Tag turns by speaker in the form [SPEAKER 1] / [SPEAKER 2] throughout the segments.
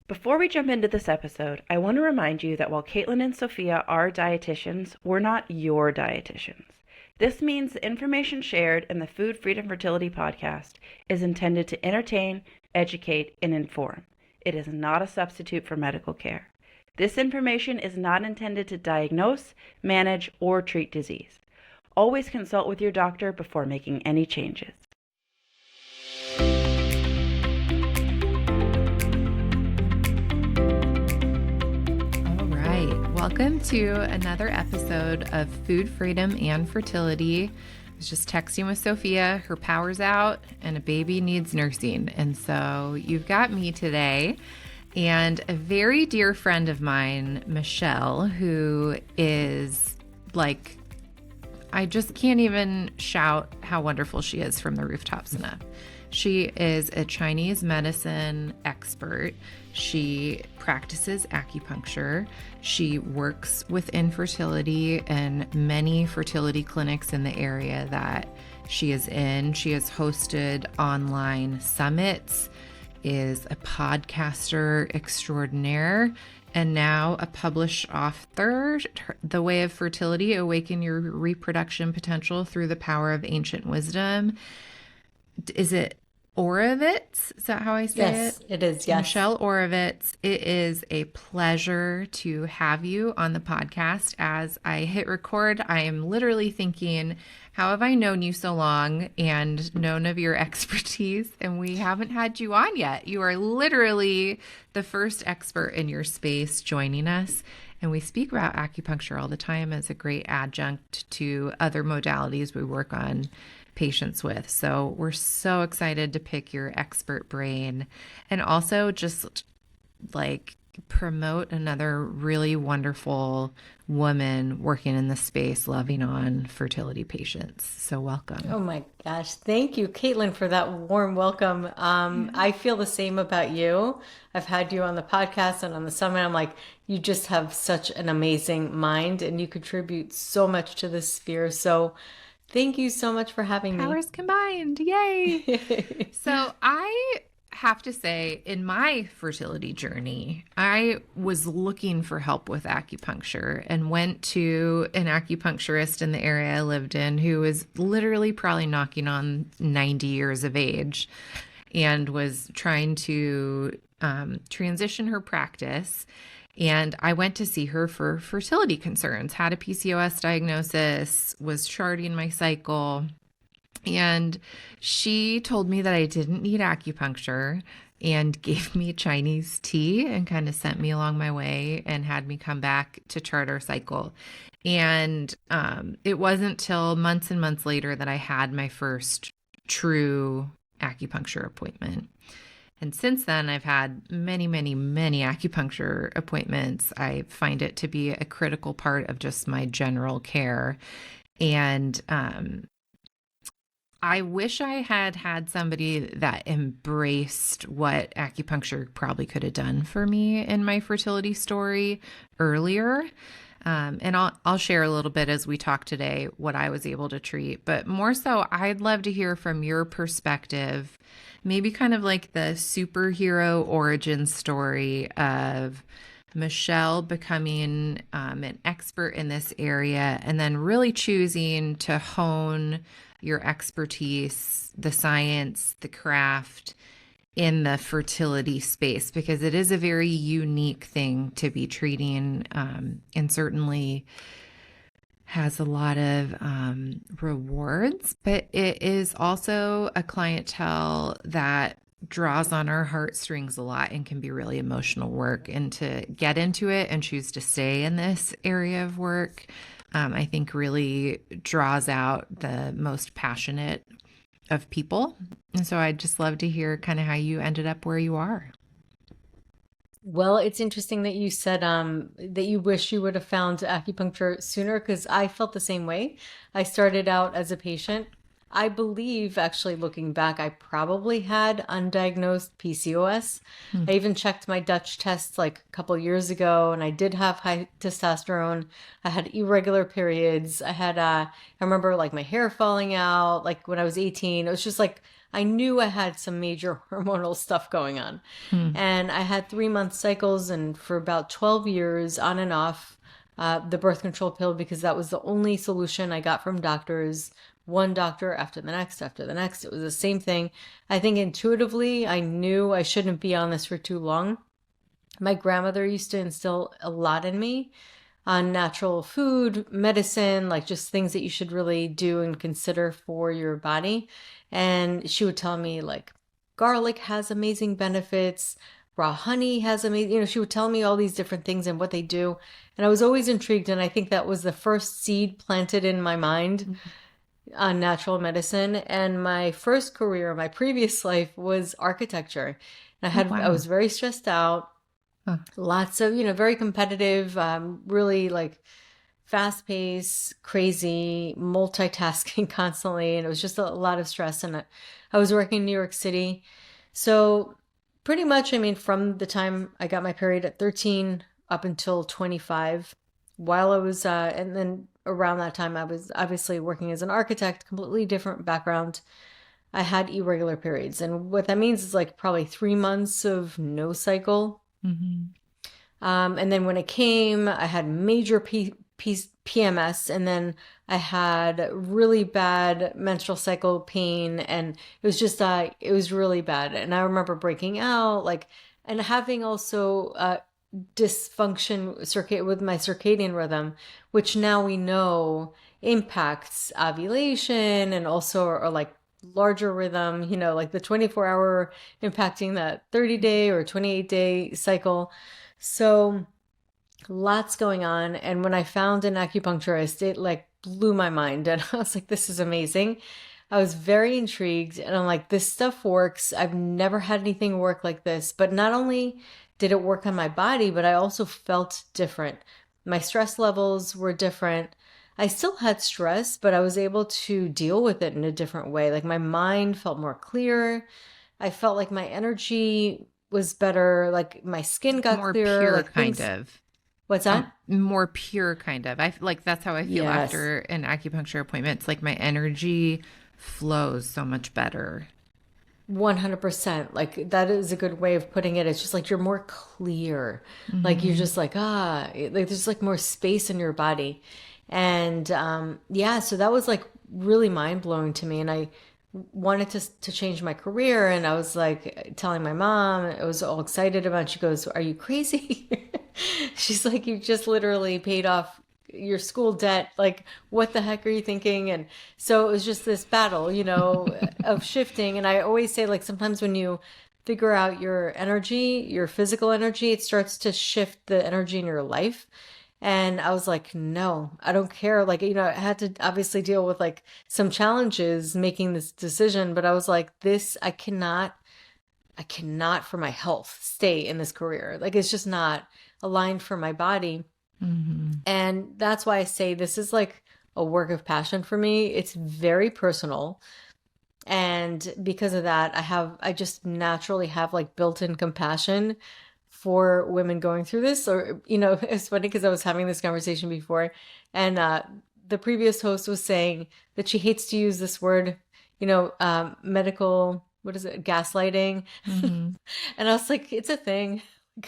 [SPEAKER 1] Before we jump into this episode, I want to remind you that while Caitlin and Sophia are dietitians, we're not your dietitians. This means the information shared in the Food Freedom Fertility podcast is intended to entertain, educate, and inform. It is not a substitute for medical care. This information is not intended to diagnose, manage, or treat disease. Always consult with your doctor before making any changes.
[SPEAKER 2] Welcome to another episode of Food Freedom and Fertility. I was just texting with Sophia. Her power's out and a baby needs nursing. And so you've got me today and a very dear friend of mine, Michelle, who is like, I just can't even shout how wonderful she is from the rooftops enough. She is a Chinese medicine expert. She practices acupuncture. She works with infertility in many fertility clinics in the area that she is in. She has hosted online summits, is a podcaster extraordinaire, and now a published author, The Way of Fertility, Awaken Your Reproduction Potential Through the Power of Ancient Wisdom. Is it Oravitz? Is that how I say it?
[SPEAKER 3] Yes, it is. Yes.
[SPEAKER 2] Michelle Oravitz, it is a pleasure to have you on the podcast. As I hit record, I am literally thinking, how have I known you so long and known of your expertise, and we haven't had you on yet? You are literally the first expert in your space joining us. And we speak about acupuncture all the time as a great adjunct to other modalities we work on patients with. So we're so excited to pick your expert brain and also just like promote another really wonderful woman working in the space, loving on fertility patients. So welcome.
[SPEAKER 3] Oh my gosh. Thank you, Caitlin, for that warm welcome. I feel the same about you. I've had you on the podcast and on the summit. I'm like, you just have such an amazing mind and you contribute so much to this sphere. So thank you so much for having me.
[SPEAKER 2] Powers combined. Yay. So I have to say, in my fertility journey, I was looking for help with acupuncture and went to an acupuncturist in the area I lived in who was literally probably knocking on 90 years of age and was trying to transition her practice. And I went to see her for fertility concerns, had a PCOS diagnosis, was charting my cycle. And she told me that I didn't need acupuncture and gave me Chinese tea and kind of sent me along my way and had me come back to chart our cycle. And it wasn't till months and months later that I had my first true acupuncture appointment. And since then, I've had many, many, many acupuncture appointments. I find it to be a critical part of just my general care. And I wish I had had somebody that embraced what acupuncture probably could have done for me in my fertility story earlier. And I'll share a little bit as we talk today what I was able to treat. But more so, I'd love to hear from your perspective, maybe kind of like the superhero origin story of Michelle becoming an expert in this area and then really choosing to hone your expertise, the science, the craft in the fertility space, because it is a very unique thing to be treating and certainly has a lot of rewards, but it is also a clientele that draws on our heartstrings a lot and can be really emotional work. And to get into it and choose to stay in this area of work, I think really draws out the most passionate of people. And so I'd just love to hear kind of how you ended up where you are.
[SPEAKER 3] Well, it's interesting that you said that you wish you would have found acupuncture sooner, because I felt the same way. I started out as a patient. I believe, actually, looking back, I probably had undiagnosed PCOS. I even checked my Dutch tests like a couple years ago, and I did have high testosterone. I had irregular periods. I remember like my hair falling out, like when I was 18. It was just like I knew I had some major hormonal stuff going on.
[SPEAKER 2] Hmm.
[SPEAKER 3] And I had 3-month cycles, and for about 12 years on and off, the birth control pill, because that was the only solution I got from doctors. One doctor after the next, after the next. It was the same thing. I think intuitively, I knew I shouldn't be on this for too long. My grandmother used to instill a lot in me on natural food, medicine, like just things that you should really do and consider for your body. And she would tell me like garlic has amazing benefits, raw honey has amazing, she would tell me all these different things and what they do. And I was always intrigued. And I think that was the first seed planted in my mind on natural medicine. And my first career, my previous life was architecture. And I
[SPEAKER 2] Wow.
[SPEAKER 3] was very stressed out.
[SPEAKER 2] Huh.
[SPEAKER 3] Lots of, very competitive, really like fast paced, crazy, multitasking constantly. And it was just a lot of stress. And I was working in New York City. So pretty much, from the time I got my period at 13 up until 25, while I was, and then around that time, I was obviously working as an architect, completely different background. I had irregular periods. And what that means is like probably 3 months of no cycle.
[SPEAKER 2] Mm-hmm.
[SPEAKER 3] And then when it came, I had major PMS, and then I had really bad menstrual cycle pain, and it was just, it was really bad. And I remember breaking out, like, and having also dysfunction with my circadian rhythm, which now we know impacts ovulation and also or like larger rhythm, like the 24-hour impacting that 30-day or 28-day cycle. So lots going on. And when I found an acupuncturist, it like blew my mind. And I was like, this is amazing. I was very intrigued. And I'm like, this stuff works. I've never had anything work like this. But not only did it work on my body, but I also felt different. My stress levels were different. I still had stress, but I was able to deal with it in a different way. Like my mind felt more clear. I felt like my energy was better. Like my skin got
[SPEAKER 2] More
[SPEAKER 3] clearer.
[SPEAKER 2] pure,
[SPEAKER 3] Like
[SPEAKER 2] kind
[SPEAKER 3] things.
[SPEAKER 2] of.
[SPEAKER 3] What's that?
[SPEAKER 2] More pure, kind of. I like that's how I feel
[SPEAKER 3] Yes.
[SPEAKER 2] after an acupuncture appointment. It's like my energy flows so much better.
[SPEAKER 3] 100%. Like that is a good way of putting it. It's just like you're more clear. Like you're just like, like there's like more space in your body. And yeah, so that was like really mind blowing to me. And I wanted to change my career. And I was like telling my mom, I was all excited about it. She goes, are you crazy? She's like, you just literally paid off your school debt. Like, what the heck are you thinking? And so it was just this battle, of shifting. And I always say, like, sometimes when you figure out your energy, your physical energy, it starts to shift the energy in your life. And I was like, no, I don't care. Like, I had to obviously deal with like some challenges making this decision, but I was like, I cannot for my health stay in this career. Like, it's just not aligned for my body.
[SPEAKER 2] Mm-hmm.
[SPEAKER 3] And that's why I say this is like a work of passion for me. It's very personal. And because of that, I just naturally have like built-in compassion for women going through this. Or, it's funny because I was having this conversation before, and the previous host was saying that she hates to use this word, medical, what is it, gaslighting.
[SPEAKER 2] Mm-hmm.
[SPEAKER 3] And I was like, it's a thing.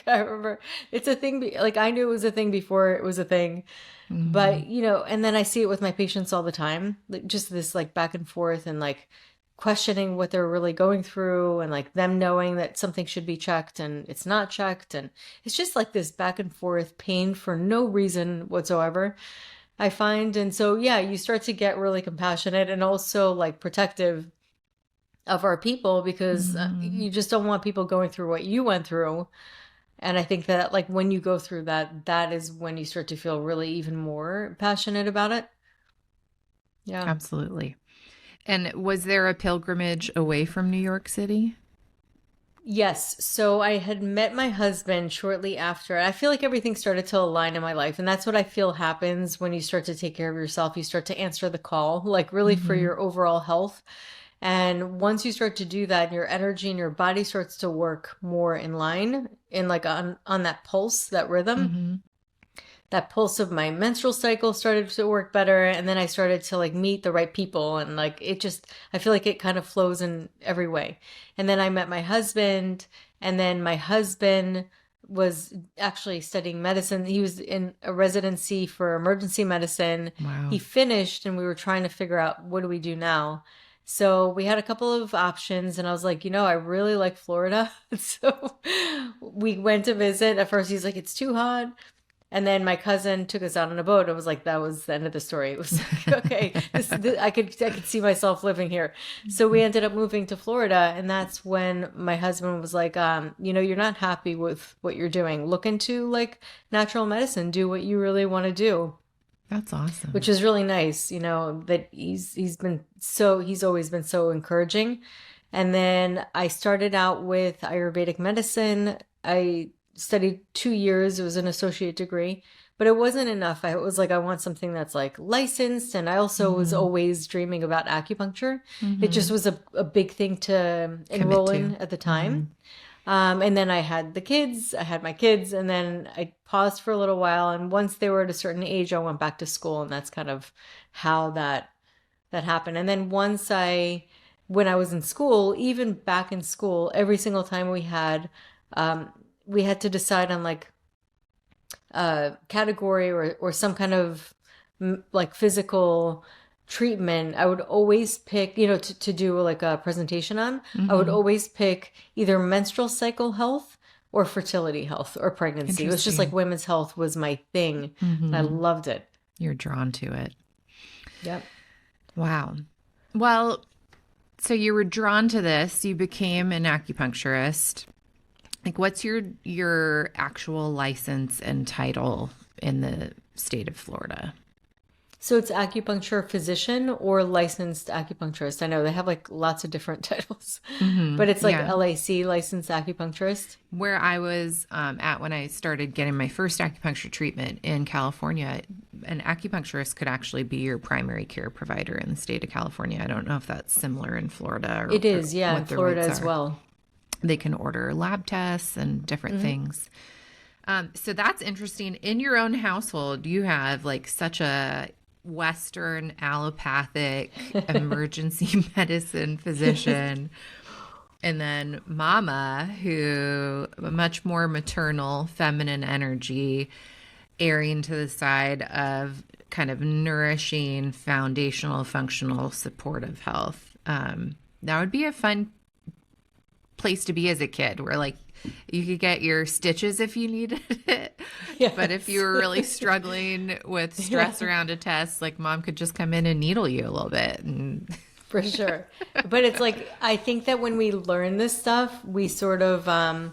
[SPEAKER 3] I remember it's a thing. Like I knew it was a thing before it was a thing,
[SPEAKER 2] Mm-hmm.
[SPEAKER 3] but and then I see it with my patients all the time, like just this like back and forth and like questioning what they're really going through, and like them knowing that something should be checked and it's not checked, and it's just like this back and forth pain for no reason whatsoever, I find. And so yeah, you start to get really compassionate and also like protective of our people, because you just don't want people going through what you went through. And I think that like when you go through that is when you start to feel really even more passionate about it. Yeah.
[SPEAKER 2] Absolutely. And was there a pilgrimage away from New York City?
[SPEAKER 3] Yes. So I had met my husband shortly after. I feel like everything started to align in my life. And that's what I feel happens when you start to take care of yourself. You start to answer the call, like really for your overall health. And once you start to do that, your energy and your body starts to work more in line in like on that pulse, that rhythm. that pulse of my menstrual cycle started to work better. And then I started to like meet the right people. And like, I feel like it kind of flows in every way. And then I met my husband, and then my husband was actually studying medicine. He was in a residency for emergency medicine.
[SPEAKER 2] Wow.
[SPEAKER 3] He finished, and we were trying to figure out, what do we do now? So we had a couple of options, and I was like, I really like Florida. So we went to visit. At first he's like, it's too hot. And then my cousin took us out on a boat. It was like, that was the end of the story. It was like, okay, I could see myself living here. So we ended up moving to Florida. And that's when my husband was like, you're not happy with what you're doing. Look into like natural medicine, do what you really want to do.
[SPEAKER 2] That's awesome.
[SPEAKER 3] Which is really nice, that he's always been so encouraging. And then I started out with Ayurvedic medicine. I studied 2 years. It was an associate degree, but it wasn't enough. I was like, I want something that's like licensed. And I also was always dreaming about acupuncture. It just was a big thing to enroll in at the time. And then I had my kids, and then I paused for a little while. And once they were at a certain age, I went back to school, and that's kind of how that happened. And then when I was in school, even back in school, every single time we had to decide on like a category or some kind of like physical treatment, I would always pick, to do like a presentation on, I would always pick either menstrual cycle health or fertility health or pregnancy. It was just like women's health was my thing. And I loved it.
[SPEAKER 2] You're drawn to it.
[SPEAKER 3] Yep.
[SPEAKER 2] Wow. Well, so you were drawn to this, you became an acupuncturist. Like, what's your actual license and title in the state of Florida?
[SPEAKER 3] So it's acupuncture physician or licensed acupuncturist. I know they have like lots of different titles, but it's like LAC, licensed acupuncturist.
[SPEAKER 2] Where I was at when I started getting my first acupuncture treatment in California, an acupuncturist could actually be your primary care provider in the state of California. I don't know if that's similar in Florida.
[SPEAKER 3] It is, yeah, in Florida as well.
[SPEAKER 2] They can order lab tests and different things. So that's interesting. In your own household, you have like such a Western allopathic emergency medicine physician. And then mama, who much more maternal, feminine energy, erring to the side of kind of nourishing, foundational, functional, supportive health. That would be a fun place to be as a kid, where like you could get your stitches if you needed it. Yes. But if you were really struggling with stress around a test, like mom could just come in and needle you a little bit.
[SPEAKER 3] For sure. But it's like, I think that when we learn this stuff, we sort of,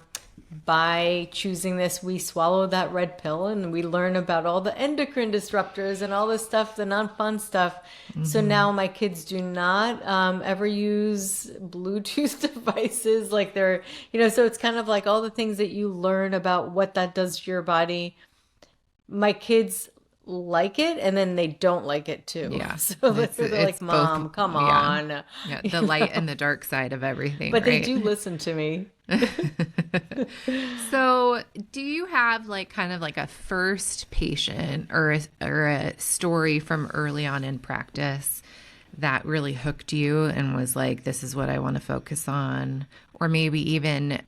[SPEAKER 3] by choosing this, we swallow that red pill and we learn about all the endocrine disruptors and all this stuff, the non-fun stuff. So now my kids do not ever use Bluetooth devices like they're, so it's kind of like all the things that you learn about what that does to your body. My kids like it, and then they don't like it too.
[SPEAKER 2] Yeah.
[SPEAKER 3] So they're like, Mom, both, come on.
[SPEAKER 2] Yeah, the light and the dark side of everything.
[SPEAKER 3] But right? They do listen to me.
[SPEAKER 2] So do you have like kind of like a first patient or a story from early on in practice that really hooked you and was like, this is what I want to focus on? Or maybe even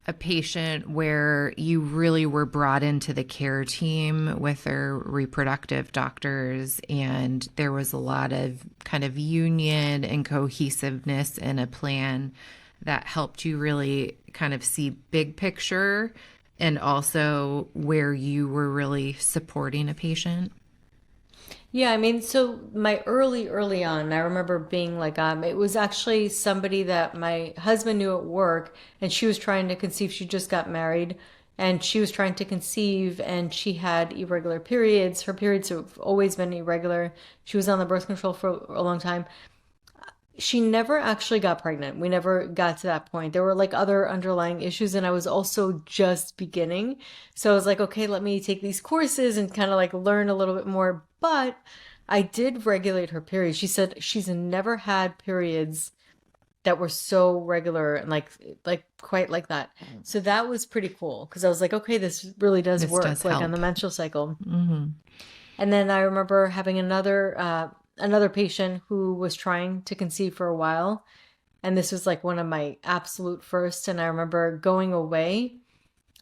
[SPEAKER 2] a patient where you really were brought into the care team with their reproductive doctors, and there was a lot of kind of union and cohesiveness in a plan that helped you really kind of see big picture, and also where you were really supporting a patient?
[SPEAKER 3] Yeah, I mean, so my early on, I remember being like, it was actually somebody that my husband knew at work, and she was trying to conceive. She just got married, and she was trying to conceive, and she had irregular periods. Her periods have always been irregular. She was on the birth control for a long time. She never actually got pregnant. We never got to that point. There were like other underlying issues, and I was also just beginning. So I was like, okay, let me take these courses and kind of like learn a little bit more. But I did regulate her periods. She said she's never had periods that were so regular and like quite like that. So that was pretty cool because I was like, okay, this really does
[SPEAKER 2] This
[SPEAKER 3] work,
[SPEAKER 2] does
[SPEAKER 3] like on
[SPEAKER 2] help.
[SPEAKER 3] the menstrual cycle.
[SPEAKER 2] Mm-hmm.
[SPEAKER 3] And then I remember having another patient who was trying to conceive for a while, and this was like one of my absolute first. And I remember going away,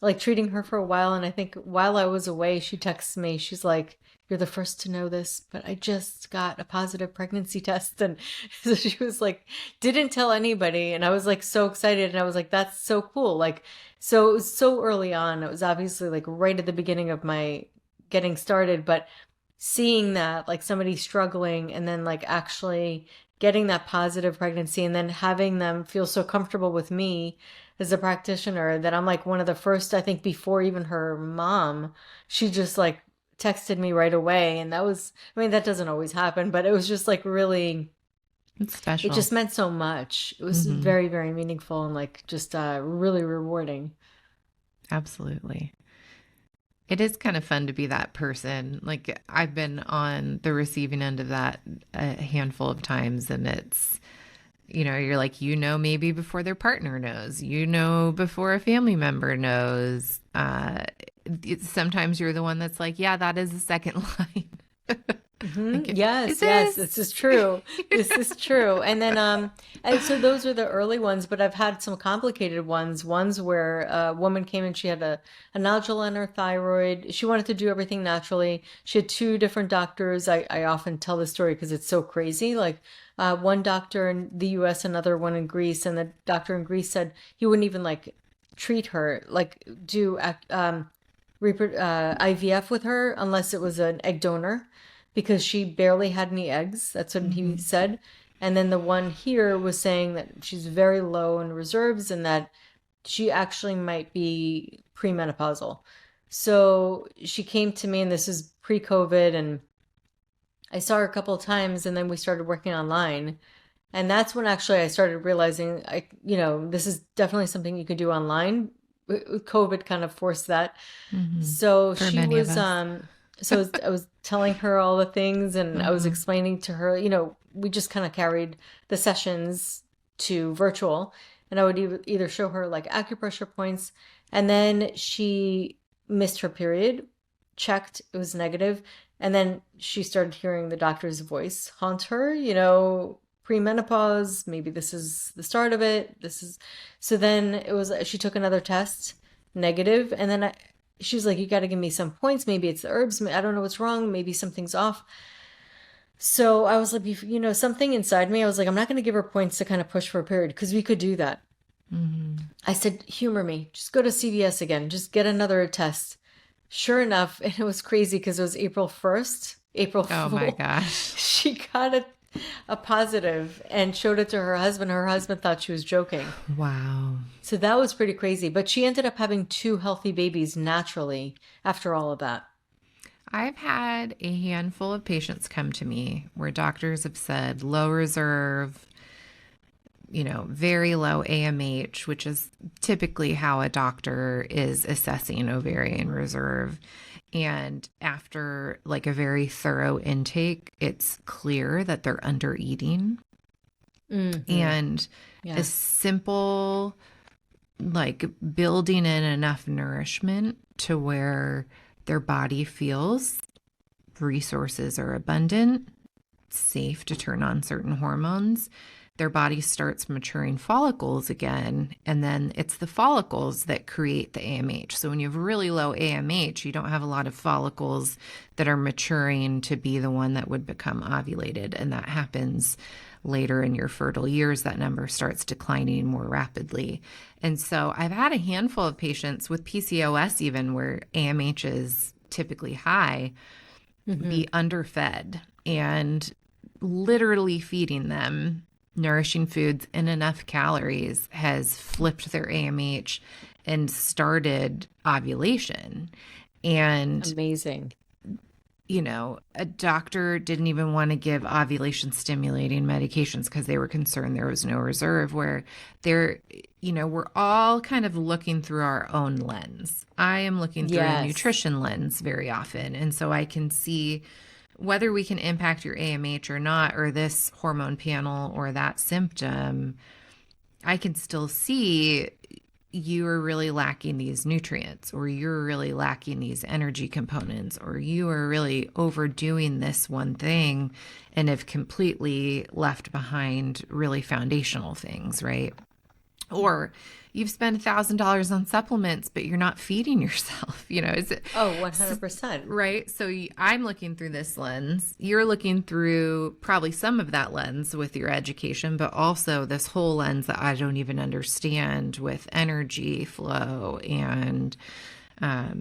[SPEAKER 3] like treating her for a while. And I think while I was away, she texts me. She's like, "You're the first to know this, but I just got a positive pregnancy test." And so she was like, didn't tell anybody. And I was like so excited. And I was like, that's so cool. Like, so it was so early on. It was obviously like right at the beginning of my getting started, but seeing that, like somebody struggling and then like actually getting that positive pregnancy and then having them feel so comfortable with me as a practitioner that I'm like one of the first, I think before even her mom, she just like texted me right away. And that was, I mean, that doesn't always happen, but it was just like really,
[SPEAKER 2] It's
[SPEAKER 3] it
[SPEAKER 2] special.
[SPEAKER 3] just meant so much. It was
[SPEAKER 2] Mm-hmm.
[SPEAKER 3] very, very meaningful and like just really rewarding.
[SPEAKER 2] Absolutely. It is kind of fun to be that person. Like I've been on the receiving end of that a handful of times, and it's, you're like, maybe before their partner knows, before a family member knows. Sometimes you're the one that's like, yeah, that is the second line. Like, is
[SPEAKER 3] Yes, yes, this is
[SPEAKER 2] this?
[SPEAKER 3] true. This is true. And then, and so those are the early ones, but I've had some complicated ones where a woman came and she had a nodule on her thyroid. She wanted to do everything naturally. She had two different doctors. I often tell this story because it's so crazy. Like, one doctor in the US, another one in Greece, and the doctor in Greece said he wouldn't even like treat her, like do IVF with her unless it was an egg donor because she barely had any eggs. That's what he
[SPEAKER 2] Mm-hmm.
[SPEAKER 3] said. And then the one here was saying that she's very low in reserves and that she actually might be premenopausal. So she came to me, and this is pre-COVID, and I saw her a couple of times, and then we started working online. And that's when actually I started realizing this is definitely something you could do online. COVID kind of forced that.
[SPEAKER 2] Mm-hmm.
[SPEAKER 3] So
[SPEAKER 2] For
[SPEAKER 3] she
[SPEAKER 2] many of
[SPEAKER 3] was,
[SPEAKER 2] us.
[SPEAKER 3] I was telling her all the things and I was
[SPEAKER 2] Mm-hmm.
[SPEAKER 3] explaining to her, we just kind of carried the sessions to virtual, and I would either show her like acupressure points, and then she missed her period, checked, it was negative, and then she started hearing the doctor's voice haunt her, premenopause, maybe this is the start of it. So then it was, she took another test, negative, and then she was like, you got to give me some points. Maybe it's the herbs. I don't know what's wrong. Maybe something's off. So I was like, something inside me, I was like, I'm not going to give her points to kind of push for a period because we could do that.
[SPEAKER 2] Mm-hmm.
[SPEAKER 3] I said, humor me. Just go to CVS again. Just get another test. Sure enough, and it was crazy because it was April 1st, April
[SPEAKER 2] Oh my
[SPEAKER 3] Fool.
[SPEAKER 2] gosh.
[SPEAKER 3] She got a positive and showed it to her husband. Her husband thought she was joking.
[SPEAKER 2] Wow.
[SPEAKER 3] So that was pretty crazy. But she ended up having two healthy babies naturally after all of that.
[SPEAKER 2] I've had a handful of patients come to me where doctors have said low reserve, very low AMH, which is typically how a doctor is assessing ovarian reserve. And after like a very thorough intake, it's clear that they're under eating.
[SPEAKER 3] Mm-hmm.
[SPEAKER 2] And
[SPEAKER 3] Yeah.
[SPEAKER 2] a simple, like building in enough nourishment to where their body feels resources are abundant, safe to turn on certain hormones. Their body starts maturing follicles again, and then it's the follicles that create the AMH. So when you have really low AMH, you don't have a lot of follicles that are maturing to be the one that would become ovulated, and that happens later in your fertile years. That number starts declining more rapidly. And so I've had a handful of patients with PCOS even where AMH is typically high
[SPEAKER 3] Mm-hmm.
[SPEAKER 2] be underfed, and literally feeding them nourishing foods and enough calories has flipped their AMH and started ovulation. And
[SPEAKER 3] Amazing.
[SPEAKER 2] a doctor didn't even want to give ovulation stimulating medications because they were concerned there was no reserve, where we're all kind of looking through our own lens. I am looking through a
[SPEAKER 3] Yes.
[SPEAKER 2] nutrition lens very often. And so I can see whether we can impact your AMH or not, or this hormone panel or that symptom. I can still see you are really lacking these nutrients, or you're really lacking these energy components, or you are really overdoing this one thing and have completely left behind really foundational things, right? Or you've spent $1,000 on supplements, but you're not feeding yourself. Is it?
[SPEAKER 3] Oh, 100%.
[SPEAKER 2] Right. So I'm looking through this lens. You're looking through probably some of that lens with your education, but also this whole lens that I don't even understand with energy flow and, I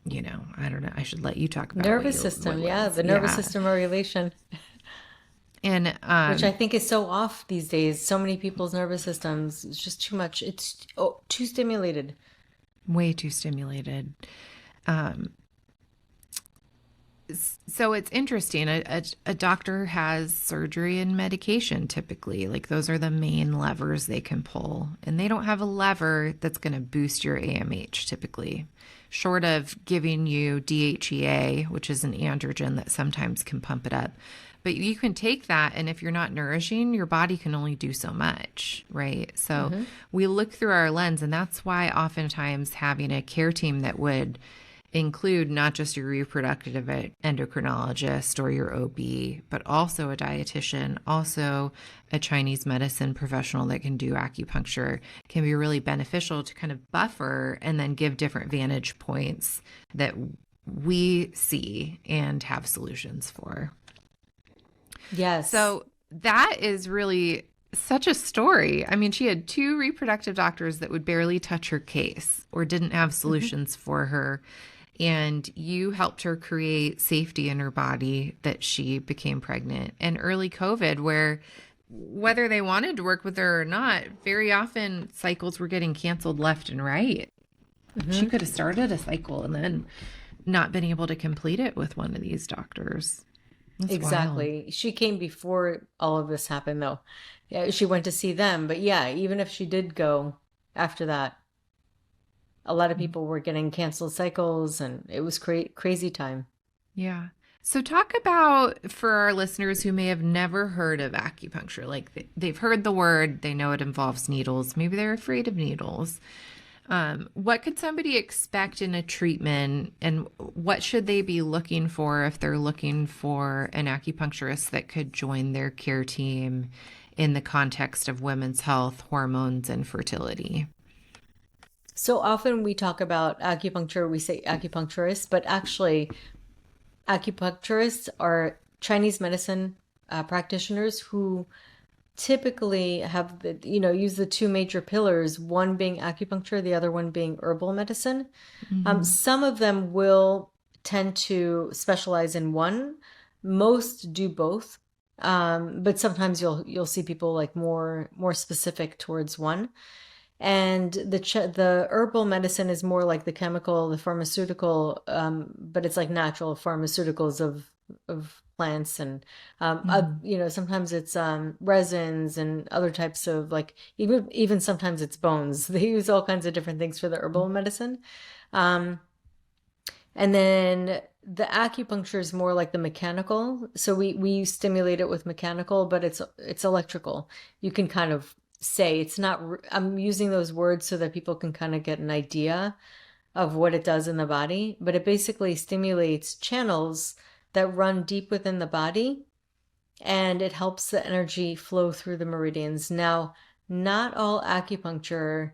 [SPEAKER 2] don't know. I should let you talk about
[SPEAKER 3] Nervous system. Yeah, the nervous system regulation.
[SPEAKER 2] And
[SPEAKER 3] which I think is so off these days. So many people's nervous systems, it's just too much. It's too stimulated.
[SPEAKER 2] Way too stimulated. So it's interesting. A doctor has surgery and medication typically. Like those are the main levers they can pull. And they don't have a lever that's going to boost your AMH typically, short of giving you DHEA, which is an androgen that sometimes can pump it up. But you can take that, and if you're not nourishing, your body can only do so much, right? So we look through our lens, and that's why oftentimes having a care team that would include not just your reproductive endocrinologist or your OB, but also a dietitian, also a Chinese medicine professional that can do acupuncture, can be really beneficial to kind of buffer and then give different vantage points that we see and have solutions for.
[SPEAKER 3] Yes.
[SPEAKER 2] So that is really such a story. I mean, she had 2 reproductive doctors that would barely touch her case or didn't have solutions for her. And you helped her create safety in her body that she became pregnant. And early COVID, where whether they wanted to work with her or not, very often cycles were getting canceled left and right. She could have started a cycle and then not been able to complete it with one of these doctors. That's
[SPEAKER 3] exactly.
[SPEAKER 2] wild.
[SPEAKER 3] She came before all of this happened, though. Yeah, she went to see them. But yeah, even if she did go after that, a lot of people were getting canceled cycles, and it was crazy time.
[SPEAKER 2] Yeah. So talk about, for our listeners who may have never heard of acupuncture, like they've heard the word, they know it involves needles, maybe they're afraid of needles. What could somebody expect in a treatment, and what should they be looking for if they're looking for an acupuncturist that could join their care team in the context of women's health, hormones, and fertility?
[SPEAKER 3] So often we talk about acupuncture, we say acupuncturist, but actually acupuncturists are Chinese medicine practitioners who typically have use the 2 major pillars, one being acupuncture, the other one being herbal medicine. Some of them will tend to specialize in one. Most do both, but sometimes you'll see people like more specific towards one. And the herbal medicine is more like the chemical, the pharmaceutical, but it's like natural pharmaceuticals of plants, and sometimes it's resins and other types of, like, even sometimes it's bones. They use all kinds of different things for the herbal medicine. And then the acupuncture is more like the mechanical. So we stimulate it with mechanical, but it's electrical. You can kind of say it's not. I'm using those words so that people can kind of get an idea of what it does in the body, but it basically stimulates channels that run deep within the body, and it helps the energy flow through the meridians. Now, not all acupuncture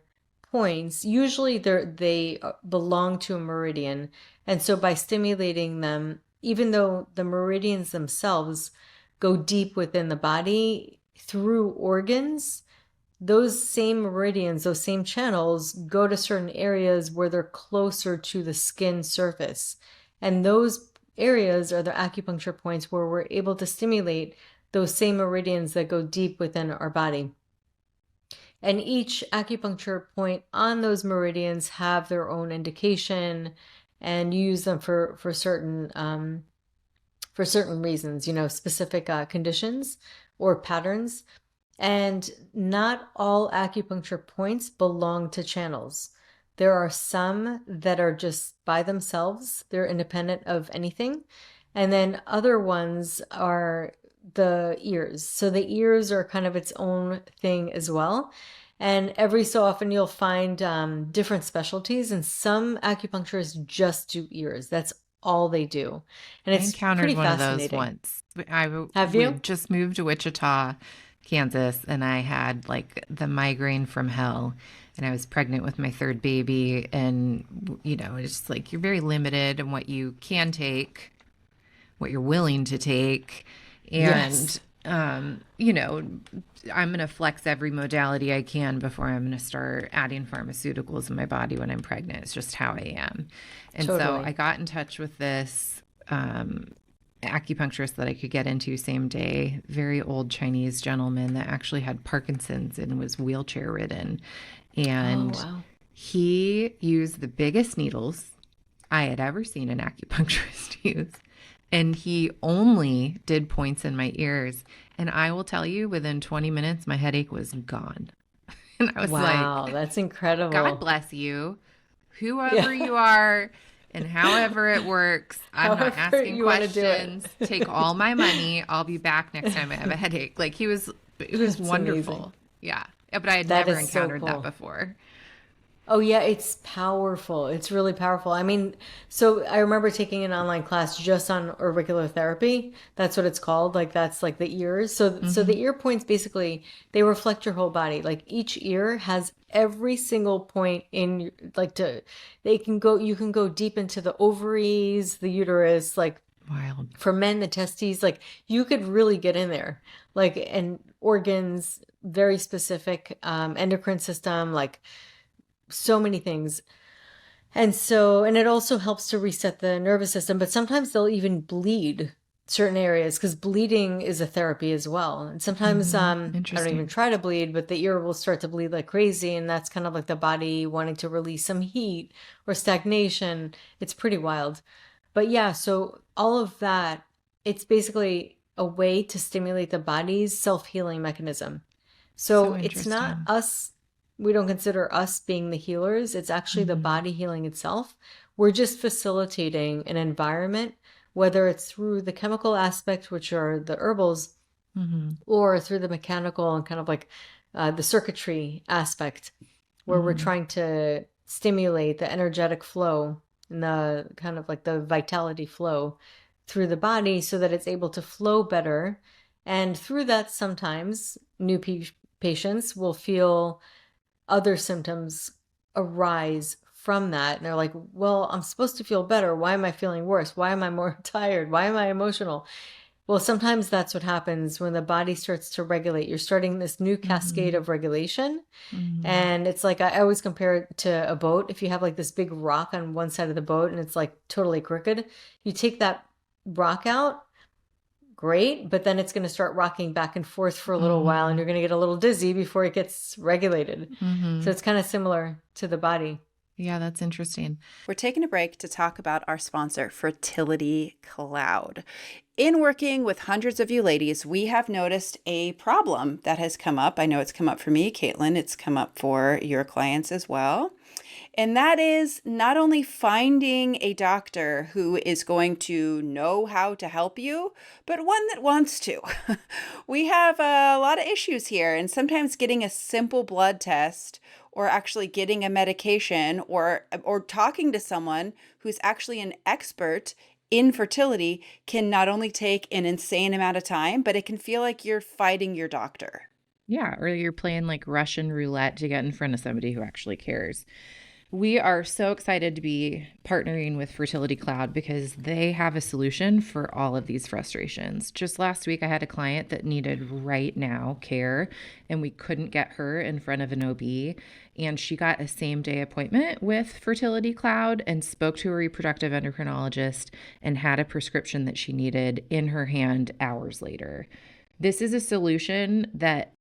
[SPEAKER 3] points, usually they belong to a meridian, and so by stimulating them, even though the meridians themselves go deep within the body through organs, those same meridians, those same channels go to certain areas where they're closer to the skin surface. And those areas are the acupuncture points where we're able to stimulate those same meridians that go deep within our body. And each acupuncture point on those meridians have their own indication, and you use them for certain reasons, specific conditions or patterns. And not all acupuncture points belong to channels. There are some that are just by themselves. They're independent of anything. And then other ones are the ears. So the ears are kind of its own thing as well. And every so often you'll find different specialties, and some acupuncturists just do ears. That's all they do. And
[SPEAKER 2] I
[SPEAKER 3] it's
[SPEAKER 2] encountered
[SPEAKER 3] pretty
[SPEAKER 2] one of those
[SPEAKER 3] fascinating.
[SPEAKER 2] once.
[SPEAKER 3] Have
[SPEAKER 2] We
[SPEAKER 3] you?
[SPEAKER 2] had just moved to Wichita, Kansas, and I had like the migraine from hell. And I was pregnant with my third baby. And, it's like you're very limited in what you can take, what you're willing to take. And,
[SPEAKER 3] Yes.
[SPEAKER 2] I'm going to flex every modality I can before I'm going to start adding pharmaceuticals in my body when I'm pregnant. It's just how I am. And so I
[SPEAKER 3] Totally.
[SPEAKER 2] got in touch with this acupuncturist that I could get into same day, very old Chinese gentleman that actually had Parkinson's and was wheelchair ridden.
[SPEAKER 3] Oh,
[SPEAKER 2] And
[SPEAKER 3] wow.
[SPEAKER 2] he used the biggest needles I had ever seen an acupuncturist use. And he only did points in my ears. And I will tell you, within 20 minutes, my headache was gone. And I was like,
[SPEAKER 3] Wow, that's
[SPEAKER 2] God
[SPEAKER 3] incredible.
[SPEAKER 2] bless you,
[SPEAKER 3] Yeah.
[SPEAKER 2] whoever you are, and however it works. I'm not
[SPEAKER 3] However
[SPEAKER 2] asking
[SPEAKER 3] you want to do
[SPEAKER 2] questions. Take
[SPEAKER 3] it.
[SPEAKER 2] all my money. I'll be back next time I have a headache. Like it was
[SPEAKER 3] That's amazing.
[SPEAKER 2] wonderful. Yeah. But I had
[SPEAKER 3] That
[SPEAKER 2] never
[SPEAKER 3] is so
[SPEAKER 2] encountered that
[SPEAKER 3] cool.
[SPEAKER 2] before.
[SPEAKER 3] Oh yeah, it's powerful. It's really powerful. I mean, so I remember taking an online class just on auricular therapy. That's what it's called. Like that's like the ears. So
[SPEAKER 2] Hmm.
[SPEAKER 3] the ear points basically they reflect your whole body. Like each ear has every single point in like to they can go you can go deep into the ovaries, the uterus, like
[SPEAKER 2] Wild.
[SPEAKER 3] for men the testes, like you could really get in there. Like and organs very specific endocrine system like so many things. And it also helps to reset the nervous system, but sometimes they'll even bleed certain areas because bleeding is a therapy as well. And sometimes I don't even
[SPEAKER 2] Interesting.
[SPEAKER 3] try to bleed, but the ear will start to bleed like crazy. And that's kind of like the body wanting to release some heat or stagnation. It's pretty wild. But yeah, so all of that, it's basically a way to stimulate the body's self healing mechanism. So
[SPEAKER 2] So
[SPEAKER 3] it's not
[SPEAKER 2] interesting.
[SPEAKER 3] us, we don't consider us being the healers. It's actually the
[SPEAKER 2] Hmm.
[SPEAKER 3] body healing itself. We're just facilitating an environment, whether it's through the chemical aspect, which are the herbals,
[SPEAKER 2] Hmm.
[SPEAKER 3] or through the mechanical and kind of like the circuitry aspect, where we're
[SPEAKER 2] Hmm.
[SPEAKER 3] trying to stimulate the energetic flow and the kind of like the vitality flow through the body so that it's able to flow better. And through that, sometimes patients will feel other symptoms arise from that. And they're like, well, I'm supposed to feel better. Why am I feeling worse? Why am I more tired? Why am I emotional? Well, sometimes that's what happens when the body starts to regulate. You're starting this new cascade
[SPEAKER 2] Hmm.
[SPEAKER 3] of regulation.
[SPEAKER 2] Hmm.
[SPEAKER 3] And it's like, I always compare it to a boat. If you have like this big rock on one side of the boat and it's like totally crooked, you take that rock out, great, but then it's going to start rocking back and forth for a little while and
[SPEAKER 2] Hmm.
[SPEAKER 3] you're going to get a little dizzy before it gets regulated. So
[SPEAKER 2] Hmm.
[SPEAKER 3] it's kind of similar to the body.
[SPEAKER 2] Yeah, that's interesting.
[SPEAKER 1] We're taking a break to talk about our sponsor, Fertility Cloud. In working with hundreds of you ladies, we have noticed a problem that has come up. I know it's come up for me, Caitlin. It's come up for your clients as well. And that is not only finding a doctor who is going to know how to help you, but one that wants to. We have a lot of issues here, and sometimes getting a simple blood test or actually getting a medication or talking to someone who's actually an expert in fertility can not only take an insane amount of time, but it can feel like you're fighting your doctor.
[SPEAKER 2] Yeah, or you're playing like Russian roulette to get in front of somebody who actually cares. We are so excited to be partnering with Fertility Cloud because they have a solution for all of these frustrations. Just last week, I had a client that needed right now care, and we couldn't get her in front of an OB. And she got a same day appointment with Fertility Cloud and spoke to a reproductive endocrinologist and had a prescription that she needed in her hand hours later. This is a solution that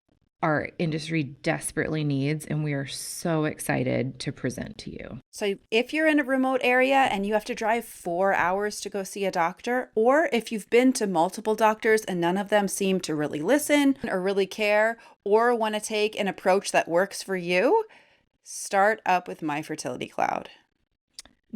[SPEAKER 2] our industry desperately needs, and we are so excited to present to you.
[SPEAKER 1] So, if you're in a remote area and you have to drive 4 hours to go see a doctor, or if you've been to multiple doctors and none of them seem to really listen or really care or want to take an approach that works for you, start up with My Fertility Cloud.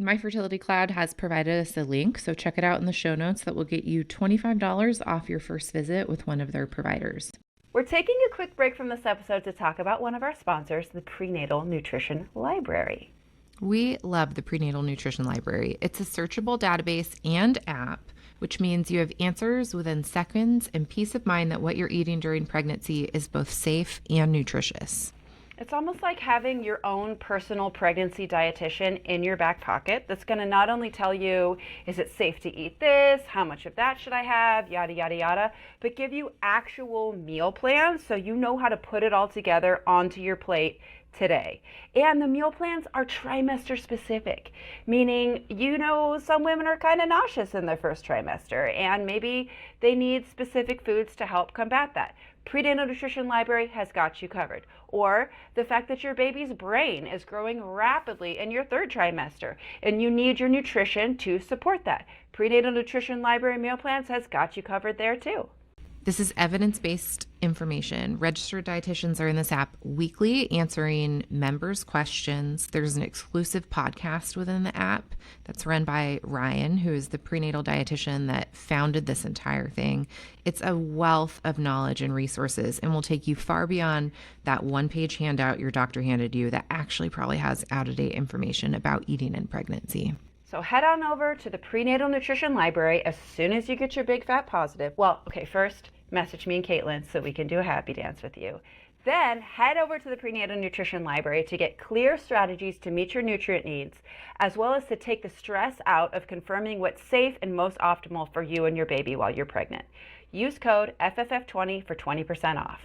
[SPEAKER 2] My Fertility Cloud has provided us a link, so check it out in the show notes. That will get you $25 off your first visit with one of their providers.
[SPEAKER 1] We're taking a quick break from this episode to talk about one of our sponsors, the Prenatal Nutrition Library.
[SPEAKER 2] We love the Prenatal Nutrition Library. It's a searchable database and app, which means you have answers within seconds and peace of mind that what you're eating during pregnancy is both safe and nutritious.
[SPEAKER 1] It's almost like having your own personal pregnancy dietitian in your back pocket that's going to not only tell you, is it safe to eat this? How much of that should I have? Yada, yada, yada. But give you actual meal plans so you know how to put it all together onto your plate today. And the meal plans are trimester specific, meaning, some women are kind of nauseous in their first trimester and maybe they need specific foods to help combat that. Prenatal Nutrition Library has got you covered. Or the fact that your baby's brain is growing rapidly in your third trimester and you need your nutrition to support that. Prenatal Nutrition Library meal plans has got you covered there too.
[SPEAKER 2] This is evidence-based information. Registered dietitians are in this app weekly answering members' questions. There's an exclusive podcast within the app that's run by Ryan, who is the prenatal dietitian that founded this entire thing. It's a wealth of knowledge and resources and will take you far beyond that one-page handout your doctor handed you that actually probably has out-of-date information about eating in pregnancy.
[SPEAKER 1] So head on over to the Prenatal Nutrition Library as soon as you get your big fat positive. Well, okay, first message me and Caitlin so we can do a happy dance with you. Then head over to the Prenatal Nutrition Library to get clear strategies to meet your nutrient needs, as well as to take the stress out of confirming what's safe and most optimal for you and your baby while you're pregnant. Use code FFF20 for 20% off.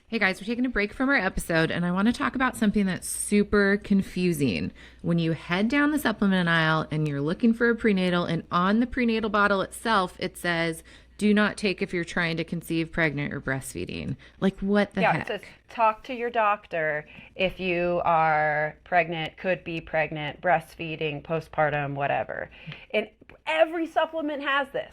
[SPEAKER 2] Hey guys, we're taking a break from our episode and I want to talk about something that's super confusing. When you head down the supplement aisle and you're looking for a prenatal, and on the prenatal bottle itself, it says, do not take if you're trying to conceive, pregnant, or breastfeeding. Like, what the heck?
[SPEAKER 1] Yeah, it says talk to your doctor if you are pregnant, could be pregnant, breastfeeding, postpartum, whatever. And every supplement has this.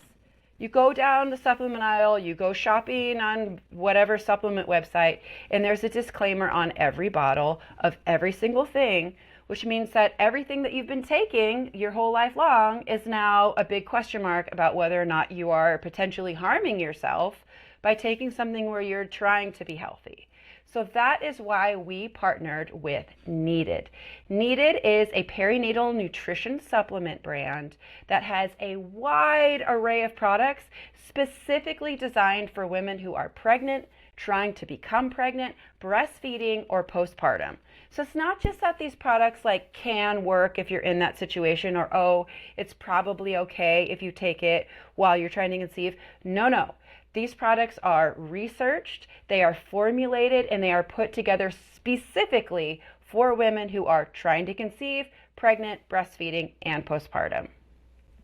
[SPEAKER 1] You go down the supplement aisle, you go shopping on whatever supplement website, and there's a disclaimer on every bottle of every single thing, which means that everything that you've been taking your whole life long is now a big question mark about whether or not you are potentially harming yourself by taking something where you're trying to be healthy. So that is why we partnered with Needed. Needed is a perinatal nutrition supplement brand that has a wide array of products specifically designed for women who are pregnant, trying to become pregnant, breastfeeding, or postpartum. So it's not just that these products can work if you're in that situation, or it's probably okay if you take it while you're trying to conceive. No. These products are researched, they are formulated, and they are put together specifically for women who are trying to conceive, pregnant, breastfeeding, and postpartum.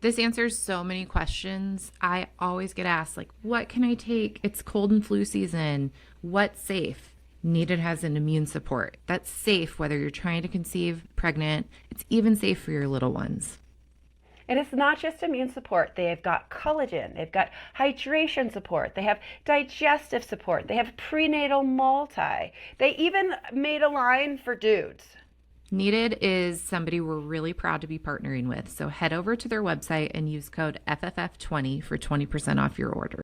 [SPEAKER 2] This answers so many questions. I always get asked, what can I take? It's cold and flu season. What's safe? Needed has an immune support. That's safe whether you're trying to conceive, pregnant. It's even safe for your little ones.
[SPEAKER 1] And it's not just immune support. They've got collagen, they've got hydration support, they have digestive support, they have prenatal multi. They even made a line for dudes.
[SPEAKER 2] Needed is somebody we're really proud to be partnering with. So head over to their website and use code FFF20 for 20% off your order.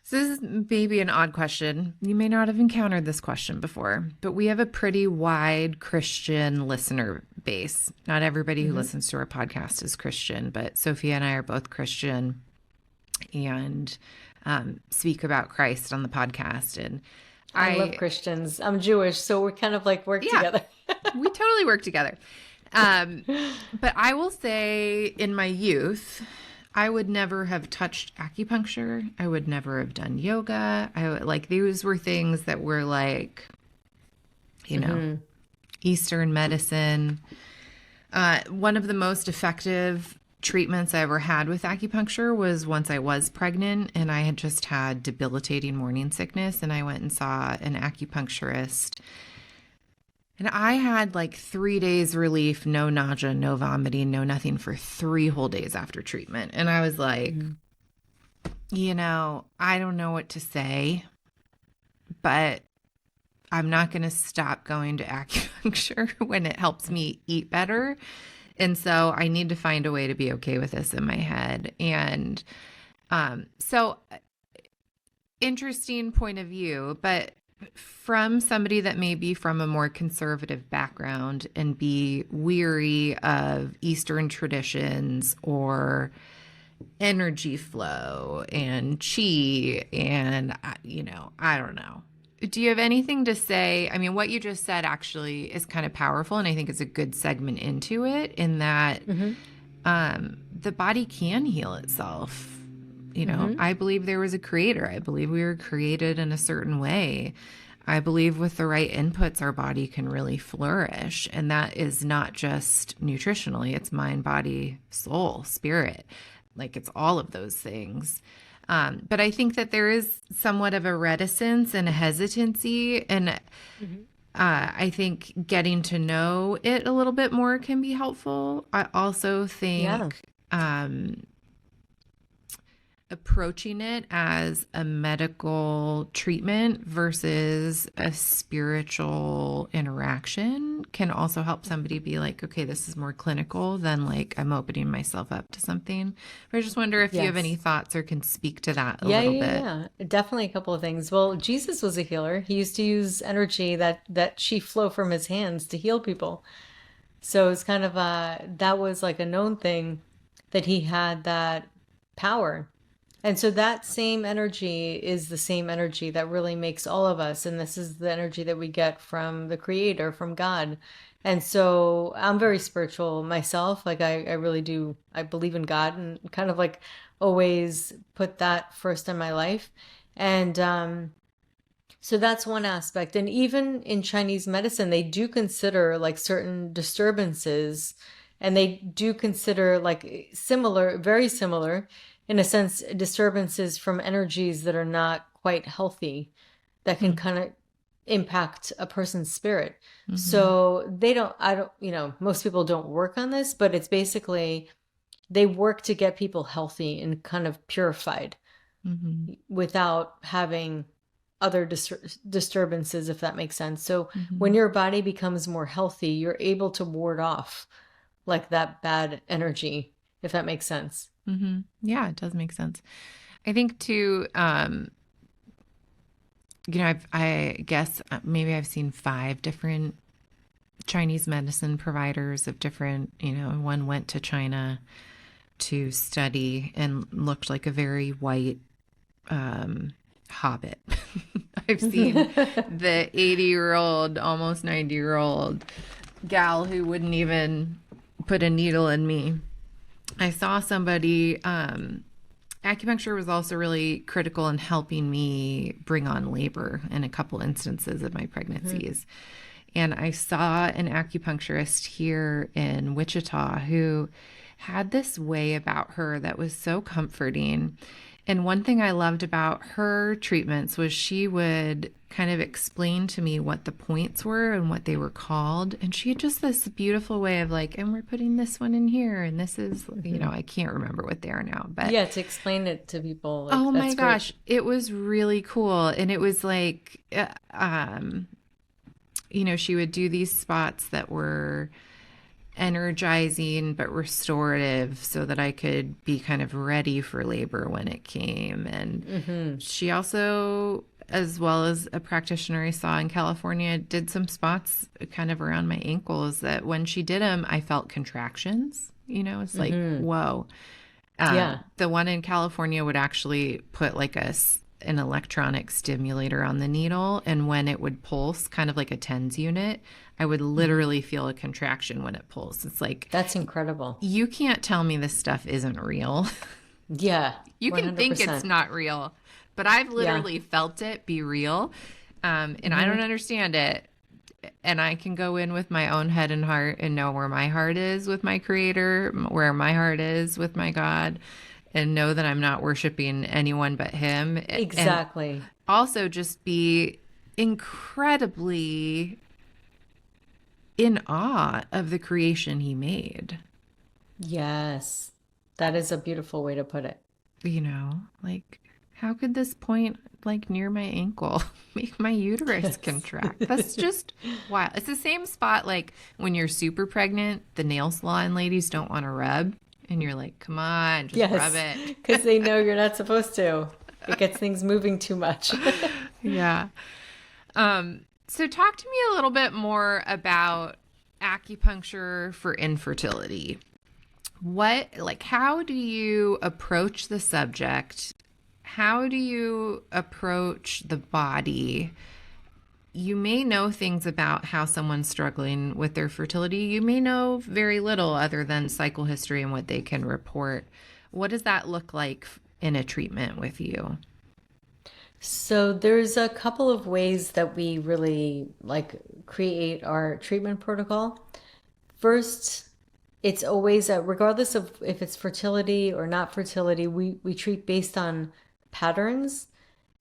[SPEAKER 2] So this is maybe an odd question. You may not have encountered this question before, but we have a pretty wide Christian listener base. Not everybody who listens to our podcast is Christian, but Sophia and I are both Christian and speak about Christ on the podcast. And
[SPEAKER 3] I love Christians. I'm Jewish, so we're kind of work together.
[SPEAKER 2] We totally work together. But I will say in my youth, I would never have touched acupuncture. I would never have done yoga. These were things that were Eastern medicine. One of the most effective treatments I ever had with acupuncture was once I was pregnant and I had just had debilitating morning sickness, and I went and saw an acupuncturist. And I had 3 days relief, no nausea, no vomiting, no nothing for 3 whole days after treatment. And I was like, I don't know what to say, but I'm not going to stop going to acupuncture when it helps me eat better. And so I need to find a way to be okay with this in my head. And so interesting point of view, but from somebody that may be from a more conservative background and be weary of Eastern traditions or energy flow and chi and, I don't know. Do you have anything to say? I mean, what you just said actually is kind of powerful, and I think it's a good segment into it in that the body can heal itself. I believe there was a creator. I believe we were created in a certain way. I believe with the right inputs, our body can really flourish. And that is not just nutritionally, it's mind, body, soul, spirit. Like it's all of those things. But I think that there is somewhat of a reticence and a hesitancy. And I think getting to know it a little bit more can be helpful. I also think approaching it as a medical treatment versus a spiritual interaction can also help somebody be like, okay, this is more clinical than like I'm opening myself up to something. But I just wonder if you have any thoughts or can speak to that a little bit.
[SPEAKER 3] Yeah, definitely a couple of things. Well, Jesus was a healer. He used to use energy that chi flow from his hands to heal people. So it's kind of that was like a known thing that he had that power. And so that same energy is the same energy that really makes all of us. And this is the energy that we get from the creator, from God. And so I'm very spiritual myself. Like I really do. I believe in God and kind of like always put that first in my life. And so that's one aspect. And even in Chinese medicine, they do consider like certain disturbances, and they do consider like similar, very similar, in a sense, disturbances from energies that are not quite healthy that can kind of impact a person's spirit. So most people don't work on this, but it's basically they work to get people healthy and kind of purified without having other disturbances, if that makes sense. So when your body becomes more healthy, you're able to ward off like that bad energy, if that makes sense.
[SPEAKER 2] Yeah, it does make sense. I think too, I guess maybe I've seen 5 different Chinese medicine providers of different, one went to China to study and looked like a very white hobbit. I've seen the 80-year-old, almost 90-year-old gal who wouldn't even put a needle in me. I saw somebody, acupuncture was also really critical in helping me bring on labor in a couple instances of my pregnancies. And I saw an acupuncturist here in Wichita who had this way about her that was so comforting. And one thing I loved about her treatments was she would kind of explain to me what the points were and what they were called. And she had just this beautiful way of like, and we're putting this one in here. And this is, I can't remember what they are now. But
[SPEAKER 3] yeah, to explain it to people. Like,
[SPEAKER 2] oh my gosh, it was really cool. And it was like, she would do these spots that were energizing but restorative so that I could be kind of ready for labor when it came. And she also, as well as a practitioner I saw in California, did some spots kind of around my ankles that when she did them, I felt contractions. It's like, whoa. The one in California would actually put like an electronic stimulator on the needle, and when it would pulse, kind of like a TENS unit, I would literally feel a contraction when it pulls. It's like,
[SPEAKER 3] that's incredible.
[SPEAKER 2] You can't tell me this stuff isn't real.
[SPEAKER 3] Yeah.
[SPEAKER 2] You can 100%. Think it's not real, but I've literally felt it be real. And I don't understand it. And I can go in with my own head and heart and know where my heart is with my creator, where my heart is with my God, and know that I'm not worshiping anyone but him.
[SPEAKER 3] Exactly.
[SPEAKER 2] And also just be incredibly in awe of the creation he made.
[SPEAKER 3] Yes. That is a beautiful way to put it.
[SPEAKER 2] Like how could this point like near my ankle make my uterus
[SPEAKER 3] Yes.
[SPEAKER 2] contract? That's just wild. It's the same spot like when you're super pregnant, the nail salon ladies don't want to rub, and you're like, come on, just rub
[SPEAKER 3] Yes,
[SPEAKER 2] it.
[SPEAKER 3] because they know you're not supposed to. It gets things moving too much.
[SPEAKER 2] Yeah. So talk to me a little bit more about acupuncture for infertility. How do you approach the subject? How do you approach the body? You may know things about how someone's struggling with their fertility. You may know very little other than cycle history and what they can report. What does that look like in a treatment with you?
[SPEAKER 3] So there's a couple of ways that we really like create our treatment protocol. First, it's always regardless of if it's fertility or not fertility, we treat based on patterns.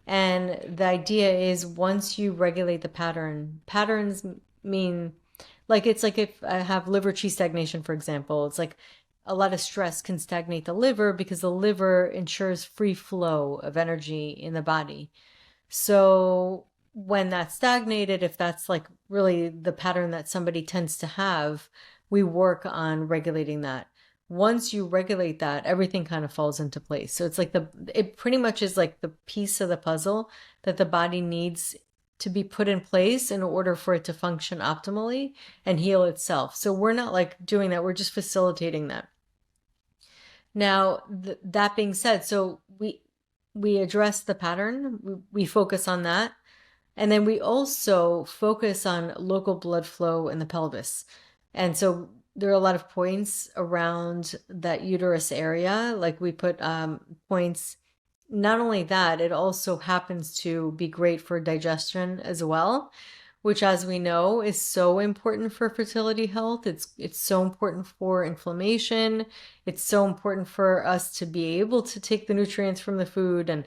[SPEAKER 3] And the idea is once you regulate the patterns mean it's like if I have liver qi stagnation, for example, it's like a lot of stress can stagnate the liver because the liver ensures free flow of energy in the body. So when that's stagnated, if that's like really the pattern that somebody tends to have, we work on regulating that. Once you regulate that, everything kind of falls into place. So it's like it pretty much is like the piece of the puzzle that the body needs to be put in place in order for it to function optimally and heal itself. So we're not like doing that. We're just facilitating that. Now, that being said, so we address the pattern, we focus on that, and then we also focus on local blood flow in the pelvis. And so there are a lot of points around that uterus area. Like we put points. Not only that, it also happens to be great for digestion as well, which, as we know, is so important for fertility health. It's so important for inflammation. It's so important for us to be able to take the nutrients from the food and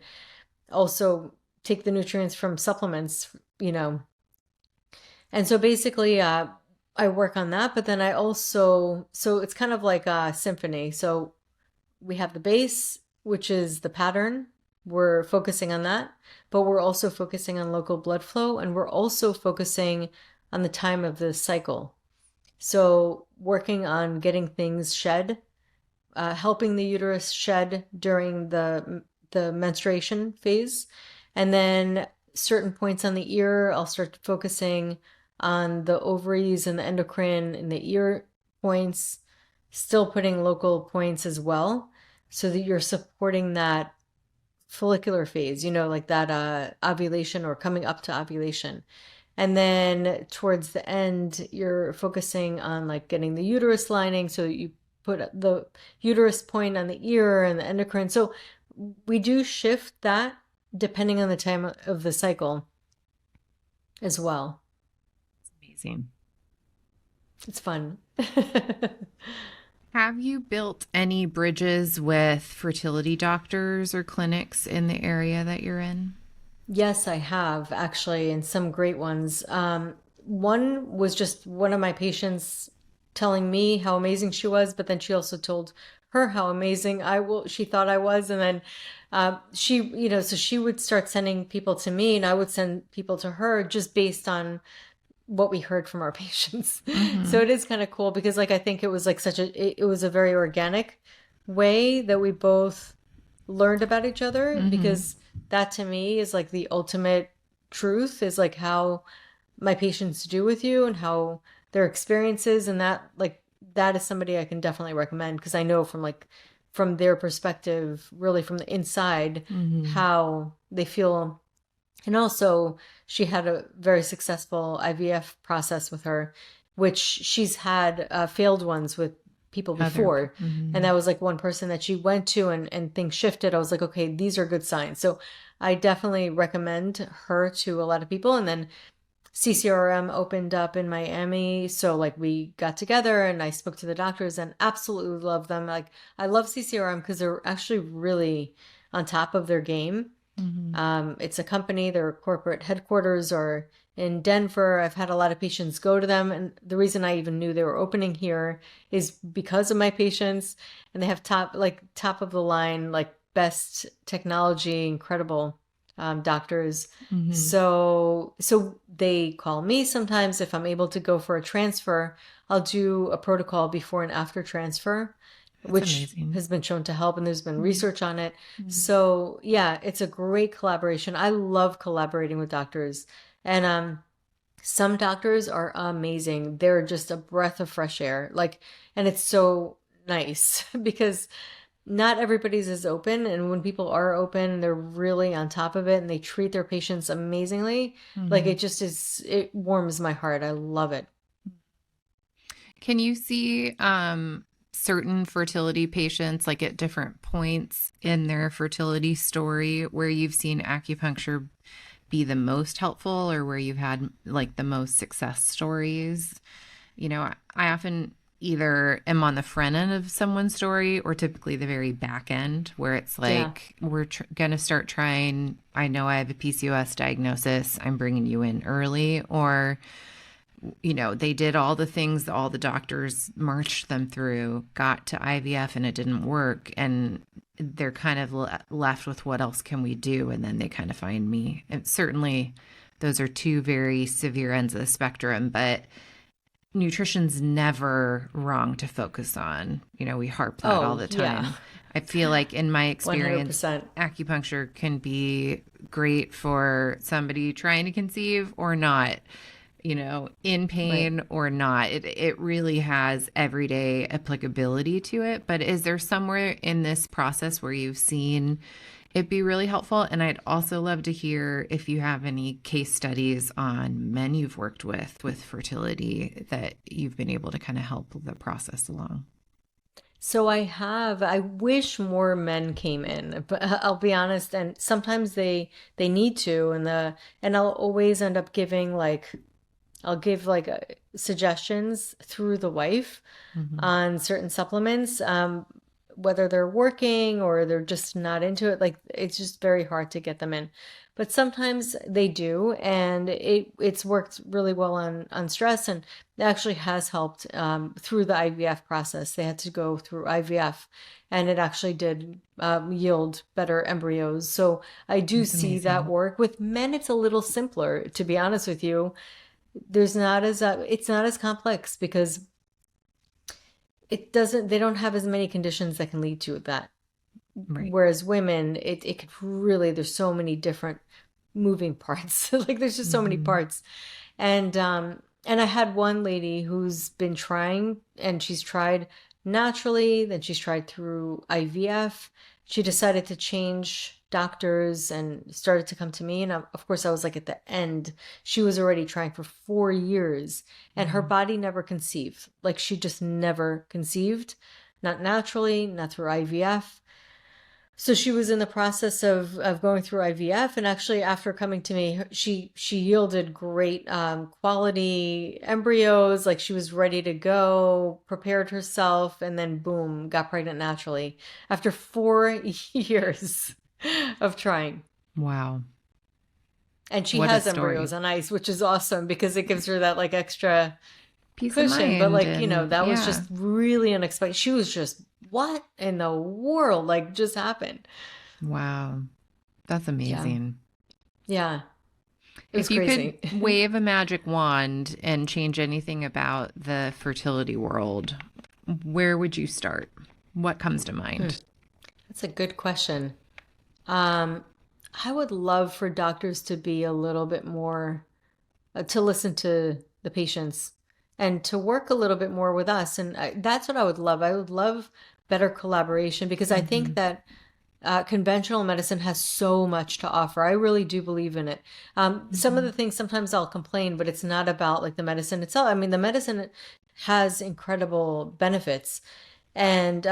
[SPEAKER 3] also take the nutrients from supplements, And so basically, I work on that, but then so it's kind of like a symphony. So we have the base, which is the pattern. We're focusing on that, but we're also focusing on local blood flow, and we're also focusing on the time of the cycle. So working on getting things shed, helping the uterus shed during the menstruation phase, and then certain points on the ear, I'll start focusing on the ovaries and the endocrine and the ear points, still putting local points as well, so that you're supporting that follicular phase, like that ovulation or coming up to ovulation. And then towards the end, you're focusing on like getting the uterus lining. So you put the uterus point on the ear and the endocrine. So we do shift that depending on the time of the cycle as well.
[SPEAKER 2] Amazing.
[SPEAKER 3] It's fun.
[SPEAKER 2] Have you built any bridges with fertility doctors or clinics in the area that you're in?
[SPEAKER 3] Yes, I have actually, and some great ones. One was just one of my patients telling me how amazing she was, but then she also told her how amazing she thought I was. And then so she would start sending people to me and I would send people to her just based on what we heard from our patients. Mm-hmm. So it is kind of cool because I think it was like it was a very organic way that we both learned about each other, mm-hmm. because that to me is like the ultimate truth, is like how my patients do with you and how their experiences, and that is somebody I can definitely recommend because I know from their perspective, really from the inside, mm-hmm. how they feel. And also she had a very successful IVF process with her, which she's had failed ones with people before. Mm-hmm. And that was like one person that she went to and things shifted. I was like, okay, these are good signs. So I definitely recommend her to a lot of people. And then CCRM opened up in Miami. So we got together and I spoke to the doctors and absolutely love them. I love CCRM because they're actually really on top of their game. Mm-hmm. It's a company, their corporate headquarters are in Denver. I've had a lot of patients go to them. And the reason I even knew they were opening here is because of my patients. And they have top of the line, best technology, incredible doctors.
[SPEAKER 2] Mhm.
[SPEAKER 3] So they call me sometimes if I'm able to go for a transfer. I'll do a protocol before and after transfer,
[SPEAKER 2] That's
[SPEAKER 3] which
[SPEAKER 2] amazing.
[SPEAKER 3] has been shown to help, and there's been
[SPEAKER 2] Mhm.
[SPEAKER 3] research on it.
[SPEAKER 2] Mhm.
[SPEAKER 3] So yeah, it's a great collaboration. I love collaborating with doctors. And some doctors are amazing. They're just a breath of fresh air. Like, and it's so nice because not everybody's as open. And when people are open, they're really on top of it and they treat their patients amazingly. Like,
[SPEAKER 2] Mhm.
[SPEAKER 3] it just is, it warms my heart. I love it.
[SPEAKER 2] Can you see certain fertility patients like at different points in their fertility story where you've seen acupuncture be the most helpful or where you've had like the most success stories? You know, I often either am on the front end of someone's story or typically the very back end where it's
[SPEAKER 3] Yeah.
[SPEAKER 2] like, we're going to start trying. I know I have a PCOS diagnosis. I'm bringing you in early. Or, you know, they did all the things all the doctors marched them through, got to IVF and it didn't work. And they're kind of left with what else can we do? And then they kind of find me. And certainly those are two very severe ends of the spectrum, but nutrition's never wrong to focus on. You know, we harp that all
[SPEAKER 3] Oh,
[SPEAKER 2] the
[SPEAKER 3] yeah.
[SPEAKER 2] time. I feel like in my experience,
[SPEAKER 3] 100%.
[SPEAKER 2] acupuncture can be great for somebody trying to conceive or not, you know, in
[SPEAKER 3] Right.
[SPEAKER 2] pain or not. It really has everyday applicability to it. But is there somewhere in this process where you've seen it'd be really helpful? And I'd also love to hear if you have any case studies on men you've worked with fertility that you've been able to kind of help the process along.
[SPEAKER 3] So I wish more men came in, but I'll be honest, and sometimes they need to, and I'll always end up giving like I'll give like suggestions through the wife
[SPEAKER 2] Hmm.
[SPEAKER 3] on certain supplements, whether they're working or they're just not into it. Like, it's just very hard to get them in. But sometimes they do, and it's worked really well on stress, and it actually has helped through the IVF process. They had to go through IVF, and it actually did yield better embryos. So I do
[SPEAKER 2] That's
[SPEAKER 3] see that
[SPEAKER 2] amazing.
[SPEAKER 3] work. With men, it's a little simpler, to be honest with you. There's not as it's not as complex because it doesn't they don't have as many conditions that can lead to that.
[SPEAKER 2] Right.
[SPEAKER 3] Whereas women, it could really, there's so many different moving parts. Like, there's just so many
[SPEAKER 2] Hmm.
[SPEAKER 3] parts. And I had one lady who's been trying, and she's tried naturally, then she's tried through IVF. She decided to change doctors and started to come to me. And of course, I was like at the end. She was already trying for 4 years, and her
[SPEAKER 2] Hmm.
[SPEAKER 3] body never conceived. Like, she just never conceived, not naturally, not through IVF. So she was in the process of going through IVF, and actually, after coming to me, she yielded great quality embryos. Like, she was ready to go, prepared herself, and then boom, got pregnant naturally after 4 years of trying.
[SPEAKER 2] Wow.
[SPEAKER 3] And she
[SPEAKER 2] What a
[SPEAKER 3] has embryos
[SPEAKER 2] story.
[SPEAKER 3] on ice, which is awesome because it gives her that like extra
[SPEAKER 2] Peace of
[SPEAKER 3] cushion. But
[SPEAKER 2] mind.
[SPEAKER 3] like,
[SPEAKER 2] And
[SPEAKER 3] that was
[SPEAKER 2] yeah.
[SPEAKER 3] just really unexpected. She was just, what in the world like just happened?
[SPEAKER 2] Wow. That's
[SPEAKER 3] Yeah.
[SPEAKER 2] amazing.
[SPEAKER 3] Yeah. It was
[SPEAKER 2] If you could
[SPEAKER 3] crazy.
[SPEAKER 2] wave a magic wand and change anything about the fertility world, where would you start? What comes to
[SPEAKER 3] Hmm.
[SPEAKER 2] mind?
[SPEAKER 3] That's a good question. Um, I would love for doctors to be a little bit more, to listen to the patients and to work a little bit more with us. And that's what I would love. I would love better collaboration because I think
[SPEAKER 2] Hmm.
[SPEAKER 3] that conventional medicine has so much to offer. I really do believe in it. Some of the
[SPEAKER 2] Hmm.
[SPEAKER 3] things sometimes I'll complain, but it's not about like the medicine itself. I mean, the medicine has incredible benefits, and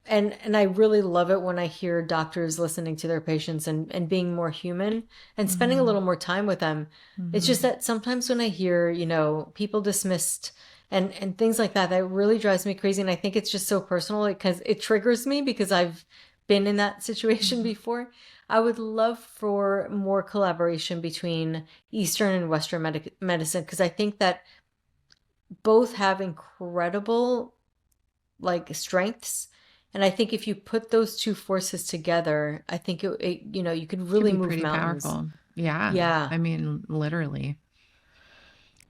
[SPEAKER 3] and I really love it when I hear doctors listening to their patients and being more human and spending a
[SPEAKER 2] Hmm.
[SPEAKER 3] little more time with them. It's just
[SPEAKER 2] Hmm.
[SPEAKER 3] that sometimes when I hear, people dismissed and things like that, that really drives me crazy. And I think it's just so personal because it triggers me because I've been in that situation
[SPEAKER 2] Hmm.
[SPEAKER 3] before. I would love for more collaboration between Eastern and Western medicine because I think that both have incredible like strengths, And I think if you put those two forces together, I think you could
[SPEAKER 2] Could
[SPEAKER 3] really
[SPEAKER 2] be
[SPEAKER 3] move
[SPEAKER 2] pretty
[SPEAKER 3] mountains.
[SPEAKER 2] powerful. Yeah.
[SPEAKER 3] Yeah.
[SPEAKER 2] I mean, literally.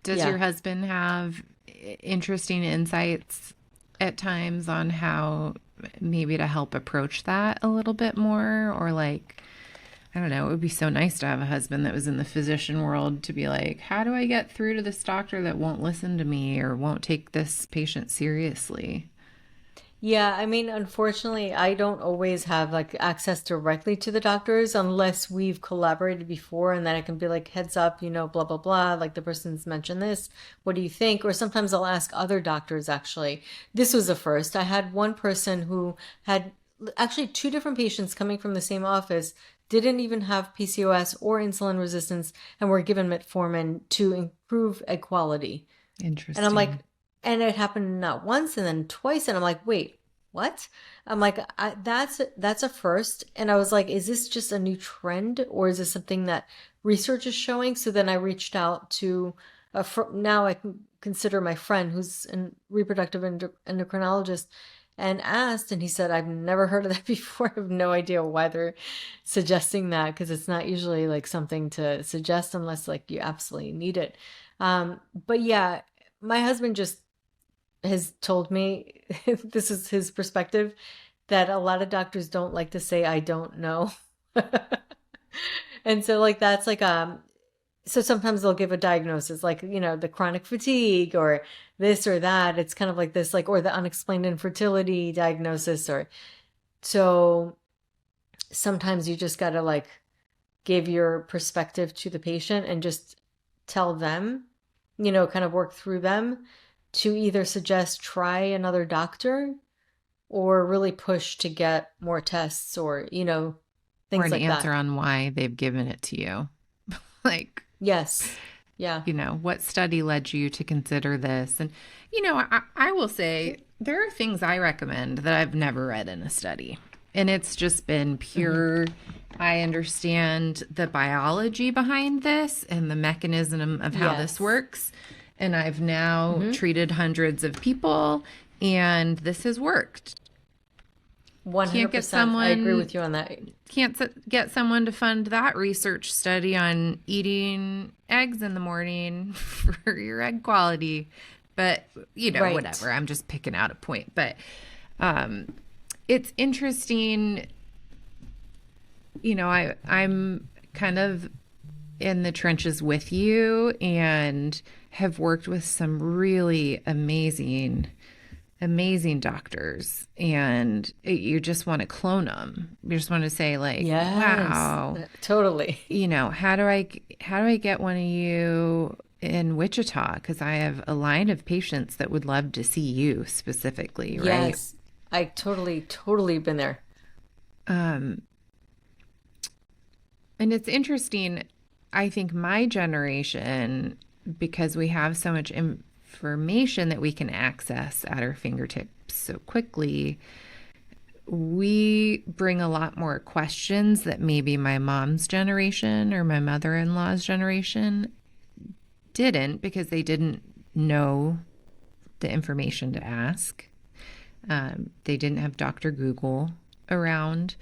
[SPEAKER 2] Does
[SPEAKER 3] Yeah.
[SPEAKER 2] your husband have interesting insights at times on how maybe to help approach that a little bit more? Or like, I don't know, it would be so nice to have a husband that was in the physician world to be like, how do I get through to this doctor that won't listen to me or won't take this patient seriously?
[SPEAKER 3] Yeah, I mean, unfortunately, I don't always have like access directly to the doctors unless we've collaborated before, and then I can be like, heads up, blah, blah, blah, like the person's mentioned this. What do you think? Or sometimes I'll ask other doctors actually. This was a first. I had one person who had actually two different patients coming from the same office, didn't even have PCOS or insulin resistance, and were given metformin to improve egg quality. And I'm like,
[SPEAKER 2] Interesting.
[SPEAKER 3] and it happened not once and then twice. And I'm like, wait, what? I'm like, that's a first. And I was like, is this just a new trend or is this something that research is showing? So then I reached out to now I can consider my friend who's a reproductive endocrinologist and asked, and he said, I've never heard of that before. I have no idea why they're suggesting that because it's not usually like something to suggest unless like you absolutely need it. But yeah, my husband just has told me this is his perspective that a lot of doctors don't like to say I don't know. And so like that's like so sometimes they'll give a diagnosis like the chronic fatigue or this or that. It's kind of like this like or the unexplained infertility diagnosis or so sometimes you just got to like give your perspective to the patient and just tell them, kind of work through them to either suggest try another doctor or really push to get more tests or,
[SPEAKER 2] Or
[SPEAKER 3] things
[SPEAKER 2] an
[SPEAKER 3] like that.
[SPEAKER 2] answer on why they've given it to you. Like,
[SPEAKER 3] Yes. Yeah.
[SPEAKER 2] what study led you to consider this? And, I will say there are things I recommend that I've never read in a study. And it's just been
[SPEAKER 3] Hmm.
[SPEAKER 2] pure, I understand the biology behind this and the mechanism of how this
[SPEAKER 3] Yes.
[SPEAKER 2] works. And I've now
[SPEAKER 3] Hmm.
[SPEAKER 2] treated hundreds of people, and this has worked. Can't get
[SPEAKER 3] 100%. I agree
[SPEAKER 2] someone
[SPEAKER 3] with you on that.
[SPEAKER 2] get someone to fund that research study on eating eggs in the morning for your egg quality. But,
[SPEAKER 3] Right.
[SPEAKER 2] whatever. I'm just picking out a point. But it's interesting. I'm kind of in the trenches with you and have worked with some really amazing doctors, and you just want to clone them. You just want to say like,
[SPEAKER 3] Yes.
[SPEAKER 2] wow,
[SPEAKER 3] Totally.
[SPEAKER 2] how do I get one of you in Wichita, because I have a line of patients that would love to see you specifically, right?
[SPEAKER 3] Yes. I totally been there.
[SPEAKER 2] um and it's interesting. I think my generation, because we have so much information that we can access at our fingertips so quickly, we bring a lot more questions that maybe my mom's generation or my mother-in-law's generation didn't, because they didn't know the information to ask. They didn't have Dr. Google around.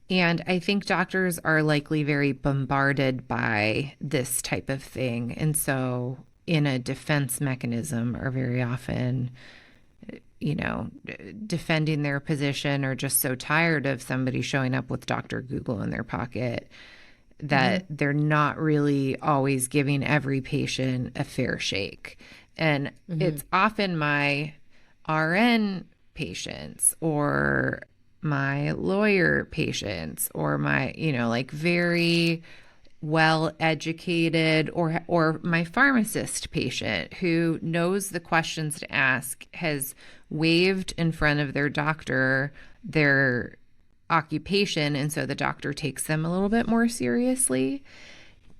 [SPEAKER 2] And I think doctors are likely very bombarded by this type of thing. And so, in a defense mechanism, are very often, you know, defending their position, or just so tired of somebody showing up with Dr. Google in their pocket that
[SPEAKER 3] Hmm.
[SPEAKER 2] they're not really always giving every patient a fair shake. And
[SPEAKER 3] Hmm.
[SPEAKER 2] it's often my RN patients or my lawyer patients or my, like very well educated, or my pharmacist patient who knows the questions to ask, has waved in front of their doctor their occupation, and so the doctor takes them a little bit more seriously.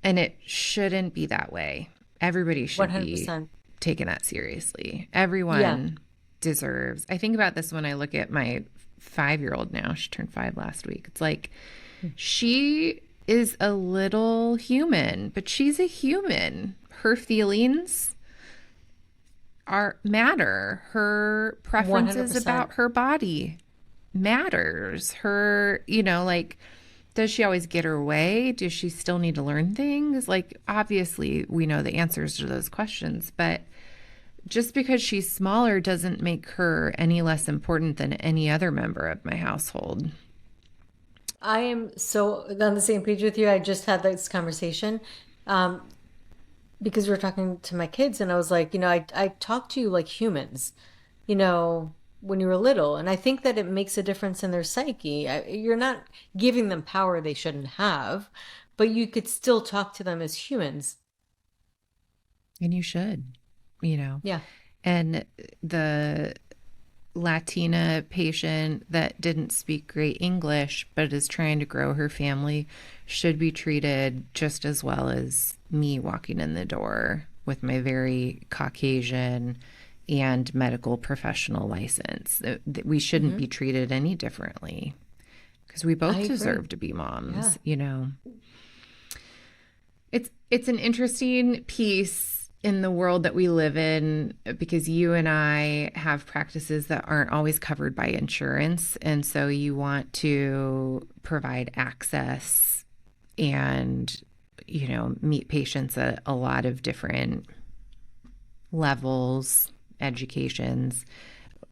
[SPEAKER 2] And it shouldn't be that way. Everybody should be
[SPEAKER 3] 100%.
[SPEAKER 2] taking that seriously.
[SPEAKER 3] Yeah.
[SPEAKER 2] Everyone deserves. I think about this when I look at my 5-year-old now. She turned 5 last week. It's like, she is a little human, but she's a human. Her feelings are matter. Her preferences
[SPEAKER 3] 100%.
[SPEAKER 2] about her body matters. Her, like, does she always get her way? Does she still need to learn things? Like, obviously, we know the answers to those questions, but just because she's smaller doesn't make her any less important than any other member of my household.
[SPEAKER 3] I am so on the same page with you. I just had this conversation because we were talking to my kids, and I was like, I talk to you like humans, when you were little. And I think that it makes a difference in their psyche. You're not giving them power they shouldn't have, but you could still talk to them as humans.
[SPEAKER 2] And you should,
[SPEAKER 3] Yeah.
[SPEAKER 2] And the Latina patient that didn't speak great English but is trying to grow her family should be treated just as well as me walking in the door with my very Caucasian and medical professional license. We shouldn't be treated any differently because we both deserve to be moms, It's an interesting piece in the world that we live in because you and I have practices that aren't always covered by insurance. And so you want to provide access and, meet patients at a lot of different levels, educations.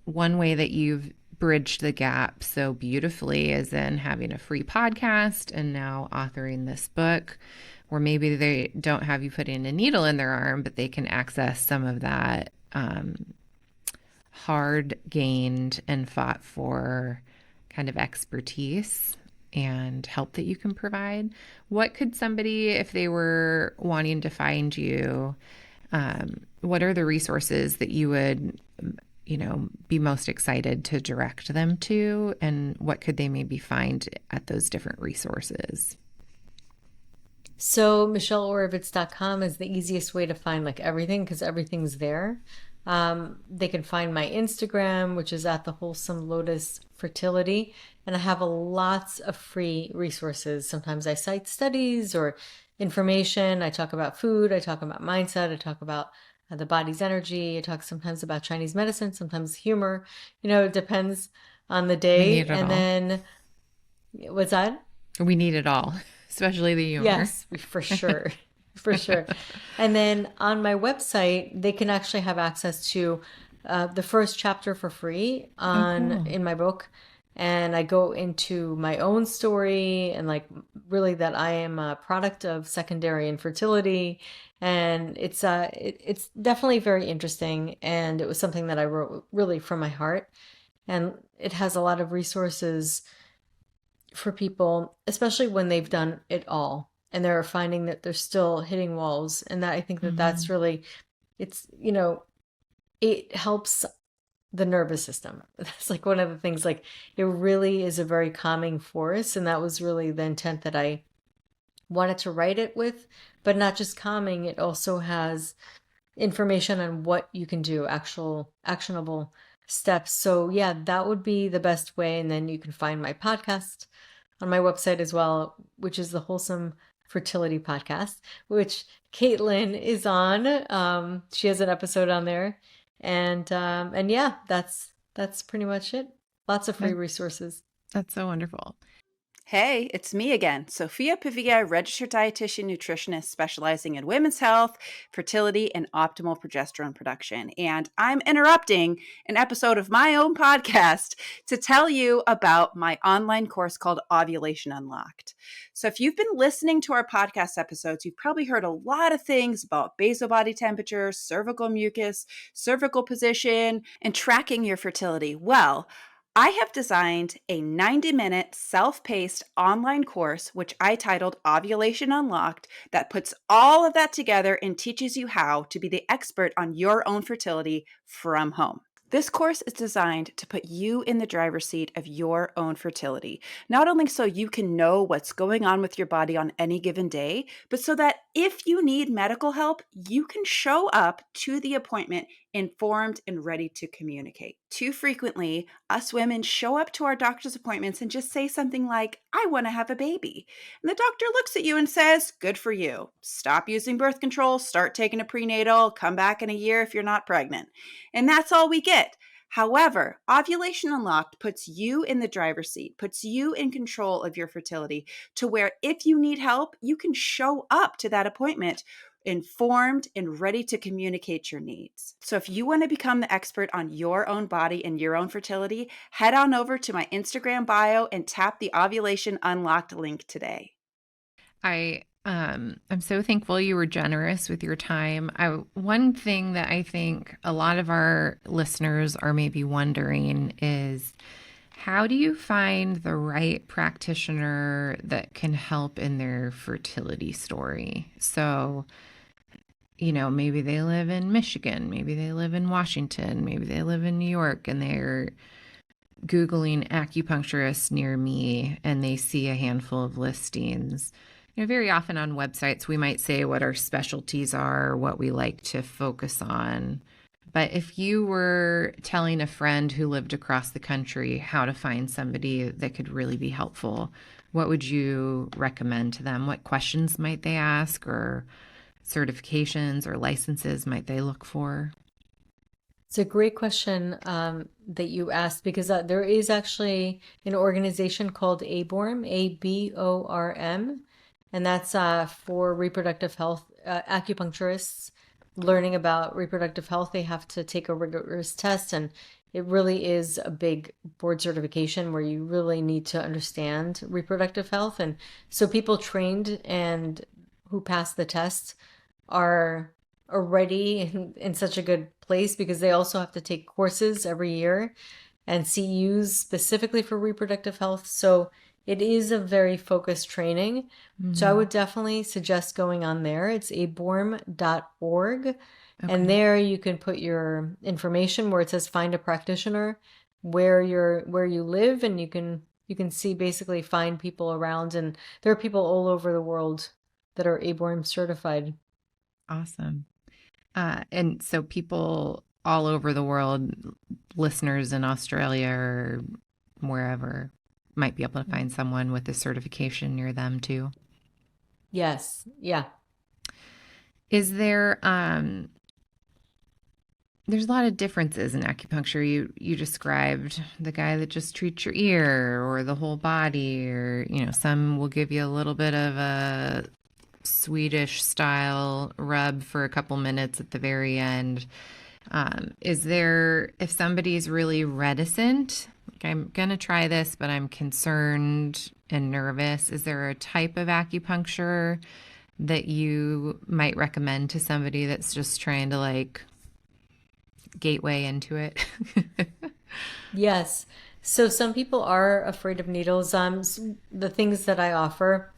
[SPEAKER 2] One way that you've bridged the gap so beautifully is in having a free podcast and now authoring this book, where maybe they don't have you putting a needle in their arm, but they can access some of that hard gained and fought for kind of expertise and help that you can provide. What could somebody, if they were wanting to find you, what are the resources that you would, be most excited to direct them to? And what could they maybe find at those different resources?
[SPEAKER 3] So MichelleOravitz.com is the easiest way to find like everything because everything's there. They can find my Instagram, which is at the Wholesome Lotus Fertility, and I have lots of free resources. Sometimes I cite studies or information. I talk about food. I talk about mindset. I talk about the body's energy. I talk sometimes about Chinese medicine, sometimes humor. It depends on the
[SPEAKER 2] We
[SPEAKER 3] day.
[SPEAKER 2] need it
[SPEAKER 3] And
[SPEAKER 2] all.
[SPEAKER 3] then, what's that?
[SPEAKER 2] We need it all, especially the humor.
[SPEAKER 3] Yes, for sure. For sure. And then on my website, they can actually have access to the first chapter for free in my book. And I go into my own story and like really that I am a product of secondary infertility. And it's definitely very interesting. And it was something that I wrote really from my heart. And it has a lot of resources for people, especially when they've done it all and they're finding that they're still hitting walls. And that I think that that's really, it's, it helps the nervous system. That's like one of the things, like it really is a very calming force. And that was really the intent that I wanted to write it with, but not just calming. It also has information on what you can do, actual actionable steps. So yeah, that would be the best way. And then you can find my podcast on my website as well, which is the Wholesome Fertility Podcast, which Caitlin is on. She has an episode on there. And yeah, that's pretty much it. Lots of free resources.
[SPEAKER 2] That's so wonderful.
[SPEAKER 1] Hey, it's me again, Sophia Pavia, registered dietitian nutritionist specializing in women's health, fertility, and optimal progesterone production. And I'm interrupting an episode of my own podcast to tell you about my online course called Ovulation Unlocked. So if you've been listening to our podcast episodes, you've probably heard a lot of things about basal body temperature, cervical mucus, cervical position, and tracking your fertility. Well, I have designed a 90-minute self-paced online course, which I titled Ovulation Unlocked, that puts all of that together and teaches you how to be the expert on your own fertility from home. This course is designed to put you in the driver's seat of your own fertility, not only so you can know what's going on with your body on any given day, but so that if you need medical help, you can show up to the appointment informed and ready to communicate. Too frequently, us women show up to our doctor's appointments and just say something like, I want to have a baby. And the doctor looks at you and says, good for you. Stop using birth control, start taking a prenatal, come back in a year if you're not pregnant. And that's all we get.
[SPEAKER 4] However, Ovulation Unlocked puts you in the driver's seat, puts you in control of your fertility to where if you need help, you can show up to that appointment informed and ready to communicate your needs. So if you want to become the expert on your own body and your own fertility, head on over to my Instagram bio and tap the Ovulation Unlocked link today.
[SPEAKER 2] I'm so thankful you were generous with your time. One thing that I think a lot of our listeners are maybe wondering is, how do you find the right practitioner that can help in their fertility story? So, maybe they live in Michigan, maybe they live in Washington, maybe they live in New York, and they're Googling acupuncturists near me and they see a handful of listings. Very often on websites, we might say what our specialties are, what we like to focus on. But if you were telling a friend who lived across the country how to find somebody that could really be helpful, what would you recommend to them? What questions might they ask, or certifications or licenses might they look for?
[SPEAKER 3] It's a great question that you asked, because there is actually an organization called ABORM, ABORM, and that's for reproductive health acupuncturists learning about reproductive health. They have to take a rigorous test, and it really is a big board certification where you really need to understand reproductive health. And so people trained and who pass the test are already in such a good place, because they also have to take courses every year and CUs specifically for reproductive health. So it is a very focused training. Mm-hmm. So I would definitely suggest going on there. It's aborm.org. Okay. And there you can put your information where it says find a practitioner, where you live, and you can see, basically find people around. And there are people all over the world that are ABORM certified.
[SPEAKER 2] Awesome. And so people all over the world, listeners in Australia or wherever, might be able to find someone with a certification near them too.
[SPEAKER 3] Yes. Yeah.
[SPEAKER 2] Is there, there's a lot of differences in acupuncture. You described the guy that just treats your ear or the whole body, or, some will give you a little bit of a Swedish style rub for a couple minutes at the very end. Is there, if somebody's really reticent, like, I'm going to try this, but I'm concerned and nervous, is there a type of acupuncture that you might recommend to somebody that's just trying to gateway into it?
[SPEAKER 3] Yes. So some people are afraid of needles. The things that I offer,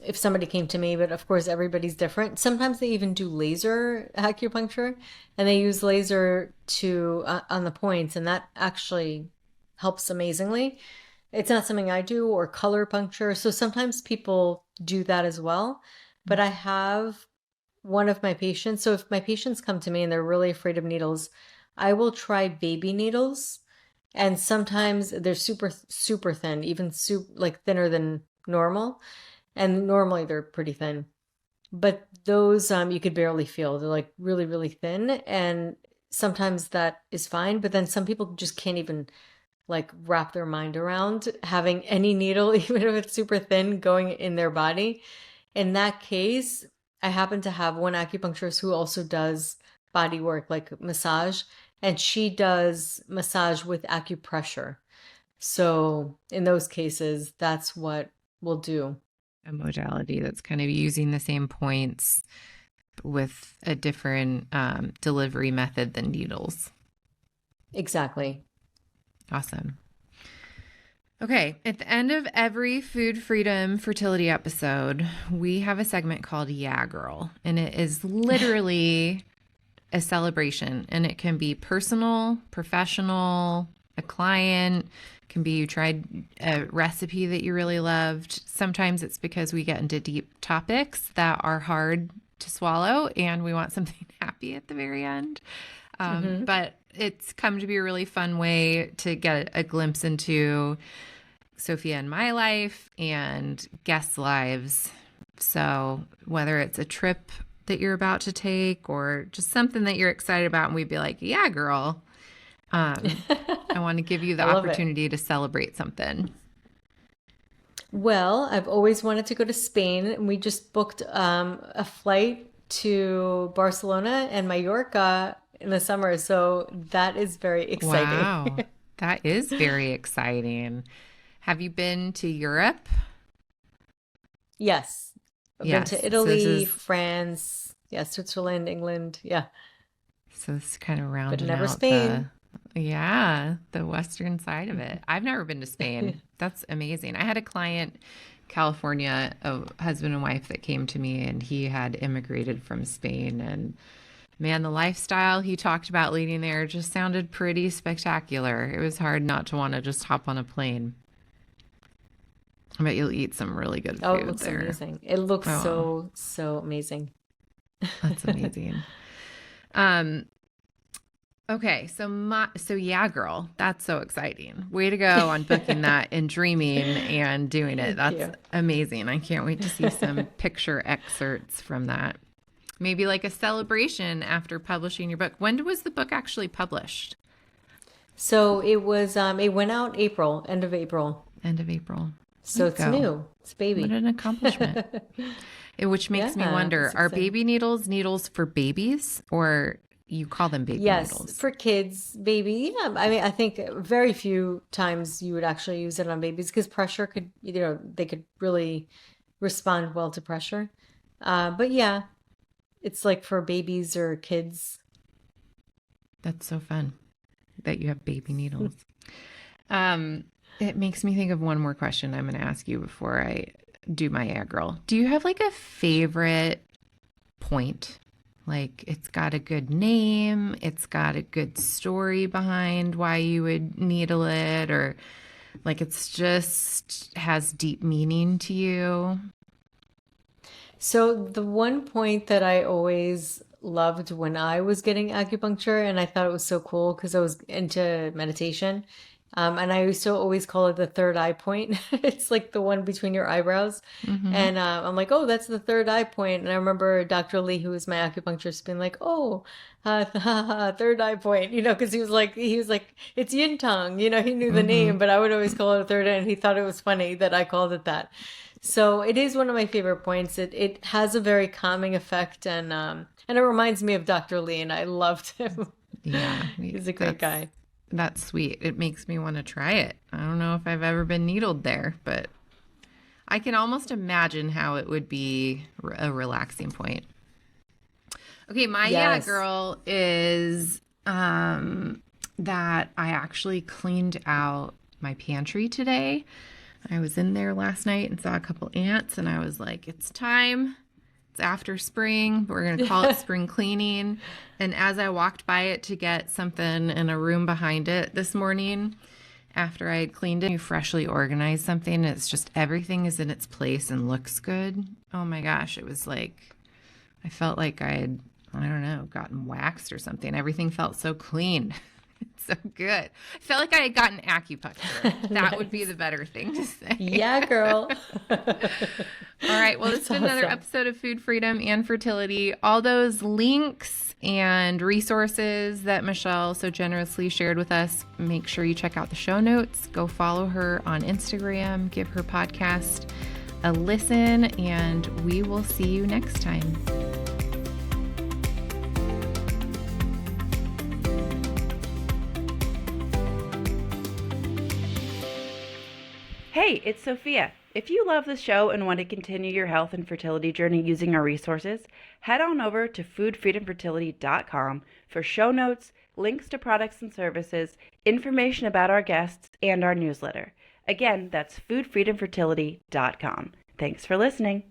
[SPEAKER 3] if somebody came to me, but of course everybody's different. Sometimes they even do laser acupuncture, and they use laser to on the points, and that actually helps amazingly. It's not something I do, or color puncture. So sometimes people do that as well. But I have one of my patients. So if my patients come to me and they're really afraid of needles, I will try baby needles. And sometimes they're super, super thin, even thinner than normal. And normally they're pretty thin. But those you could barely feel. They're really, really thin. And sometimes that is fine. But then some people just can't even wrap their mind around having any needle, even if it's super thin, going in their body. In that case, I happen to have one acupuncturist who also does body work, like massage, and she does massage with acupressure. So in those cases, that's what we'll do.
[SPEAKER 2] A modality that's kind of using the same points with a different delivery method than needles.
[SPEAKER 3] Exactly.
[SPEAKER 2] Awesome. Okay, at the end of every Food Freedom Fertility episode, we have a segment called Yeah Girl, and it is literally a celebration, and it can be personal, professional, a client, it can be you tried a recipe that you really loved. Sometimes it's because we get into deep topics that are hard to swallow, and we want something happy at the very end. But it's come to be a really fun way to get a glimpse into Sophia and my life and guests' lives. So whether it's a trip that you're about to take or just something that you're excited about, and we'd be like, yeah, girl, I want to give you the
[SPEAKER 3] I love it.
[SPEAKER 2] opportunity to celebrate something.
[SPEAKER 3] Well, I've always wanted to go to Spain, and we just booked a flight to Barcelona and Mallorca in the summer. So that is very exciting.
[SPEAKER 2] Wow. That is very exciting. Have you been to Europe?
[SPEAKER 3] Yes. I've been
[SPEAKER 2] Yes.
[SPEAKER 3] to
[SPEAKER 2] So this
[SPEAKER 3] Italy,
[SPEAKER 2] is
[SPEAKER 3] France, yeah, Switzerland, England, yeah,
[SPEAKER 2] so this is kind of
[SPEAKER 3] but
[SPEAKER 2] rounding
[SPEAKER 3] never
[SPEAKER 2] out the
[SPEAKER 3] Spain.
[SPEAKER 2] the western side of it. I've never been to Spain. That's amazing. I had a client, California, a husband and wife that came to me, and he had immigrated from Spain, and man, the lifestyle he talked about leading there just sounded pretty spectacular. It was hard not to want to just hop on a plane. I bet you'll eat some really good
[SPEAKER 3] Oh, it
[SPEAKER 2] food
[SPEAKER 3] looks
[SPEAKER 2] there.
[SPEAKER 3] amazing. It looks
[SPEAKER 2] Oh,
[SPEAKER 3] so amazing.
[SPEAKER 2] that's amazing. Um, okay, so yeah, girl, that's so exciting. Way to go on booking that and dreaming and doing it.
[SPEAKER 3] Thank
[SPEAKER 2] That's
[SPEAKER 3] you.
[SPEAKER 2] amazing. I can't wait to see some picture excerpts from that. Maybe like a celebration after publishing your book. When was the book actually published?
[SPEAKER 3] So it went out April, end of April.
[SPEAKER 2] End of April. Way
[SPEAKER 3] So
[SPEAKER 2] to
[SPEAKER 3] it's
[SPEAKER 2] go.
[SPEAKER 3] new. It's
[SPEAKER 2] What
[SPEAKER 3] baby.
[SPEAKER 2] an accomplishment. Which makes me
[SPEAKER 3] Yeah,
[SPEAKER 2] wonder,
[SPEAKER 3] it's
[SPEAKER 2] are
[SPEAKER 3] exciting.
[SPEAKER 2] baby needles for babies, or you call them baby
[SPEAKER 3] Yes,
[SPEAKER 2] needles?
[SPEAKER 3] for kids, baby. Yeah, I mean, I think very few times you would actually use it on babies because pressure could, they could really respond well to pressure. But yeah, it's like for babies or kids.
[SPEAKER 2] That's so fun that you have baby needles. Um, it makes me think of one more question I'm going to ask you before I do my yeah girl. Do you have like a favorite point? Like it's got a good name, it's got a good story behind why you would needle it, or like it's just has deep meaning to you?
[SPEAKER 3] So the one point that I always loved when I was getting acupuncture, and I thought it was so cool because I was into meditation, and I used to always call it the third eye point. It's like the one between your eyebrows.
[SPEAKER 2] Mm-hmm.
[SPEAKER 3] And I'm like, oh, that's the third eye point. And I remember Dr. Lee, who was my acupuncturist, being like, oh, third eye point, because he was like, it's yin tongue, he knew the
[SPEAKER 2] Mm-hmm.
[SPEAKER 3] name, but I would always call it a third eye, and he thought it was funny that I called it that. So it is one of my favorite points. It has a very calming effect, and it reminds me of Dr. Lee, and I loved him.
[SPEAKER 2] Yeah,
[SPEAKER 3] He's a great
[SPEAKER 2] that's
[SPEAKER 3] guy.
[SPEAKER 2] that's sweet. It makes me want to try it. I don't know if I've ever been needled there, but I can almost imagine how it would be a relaxing point. Okay, my yeah
[SPEAKER 3] Yes.
[SPEAKER 2] girl is that I actually cleaned out my pantry today. I was in there last night and saw a couple ants, and I was like, it's time. It's after spring. We're going to call it spring cleaning. And as I walked by it to get something in a room behind it this morning, after I had cleaned it, you freshly organized something, it's just everything is in its place and looks good. Oh my gosh, it was like I felt like I had, I don't know, gotten waxed or something. Everything felt so clean. It's so good. I felt like I had gotten acupuncture. That would be
[SPEAKER 3] Nice.
[SPEAKER 2] the better thing to say.
[SPEAKER 3] Yeah, girl.
[SPEAKER 2] All right. Well, this has
[SPEAKER 3] That's
[SPEAKER 2] been another
[SPEAKER 3] awesome.
[SPEAKER 2] episode of Food Freedom and Fertility. All those links and resources that Michelle so generously shared with us, make sure you check out the show notes. Go follow her on Instagram, give her podcast a listen, and we will see you next time.
[SPEAKER 1] Hey, it's Sophia. If you love the show and want to continue your health and fertility journey using our resources, head on over to foodfreedomfertility.com for show notes, links to products and services, information about our guests, and our newsletter. Again, that's foodfreedomfertility.com. Thanks for listening.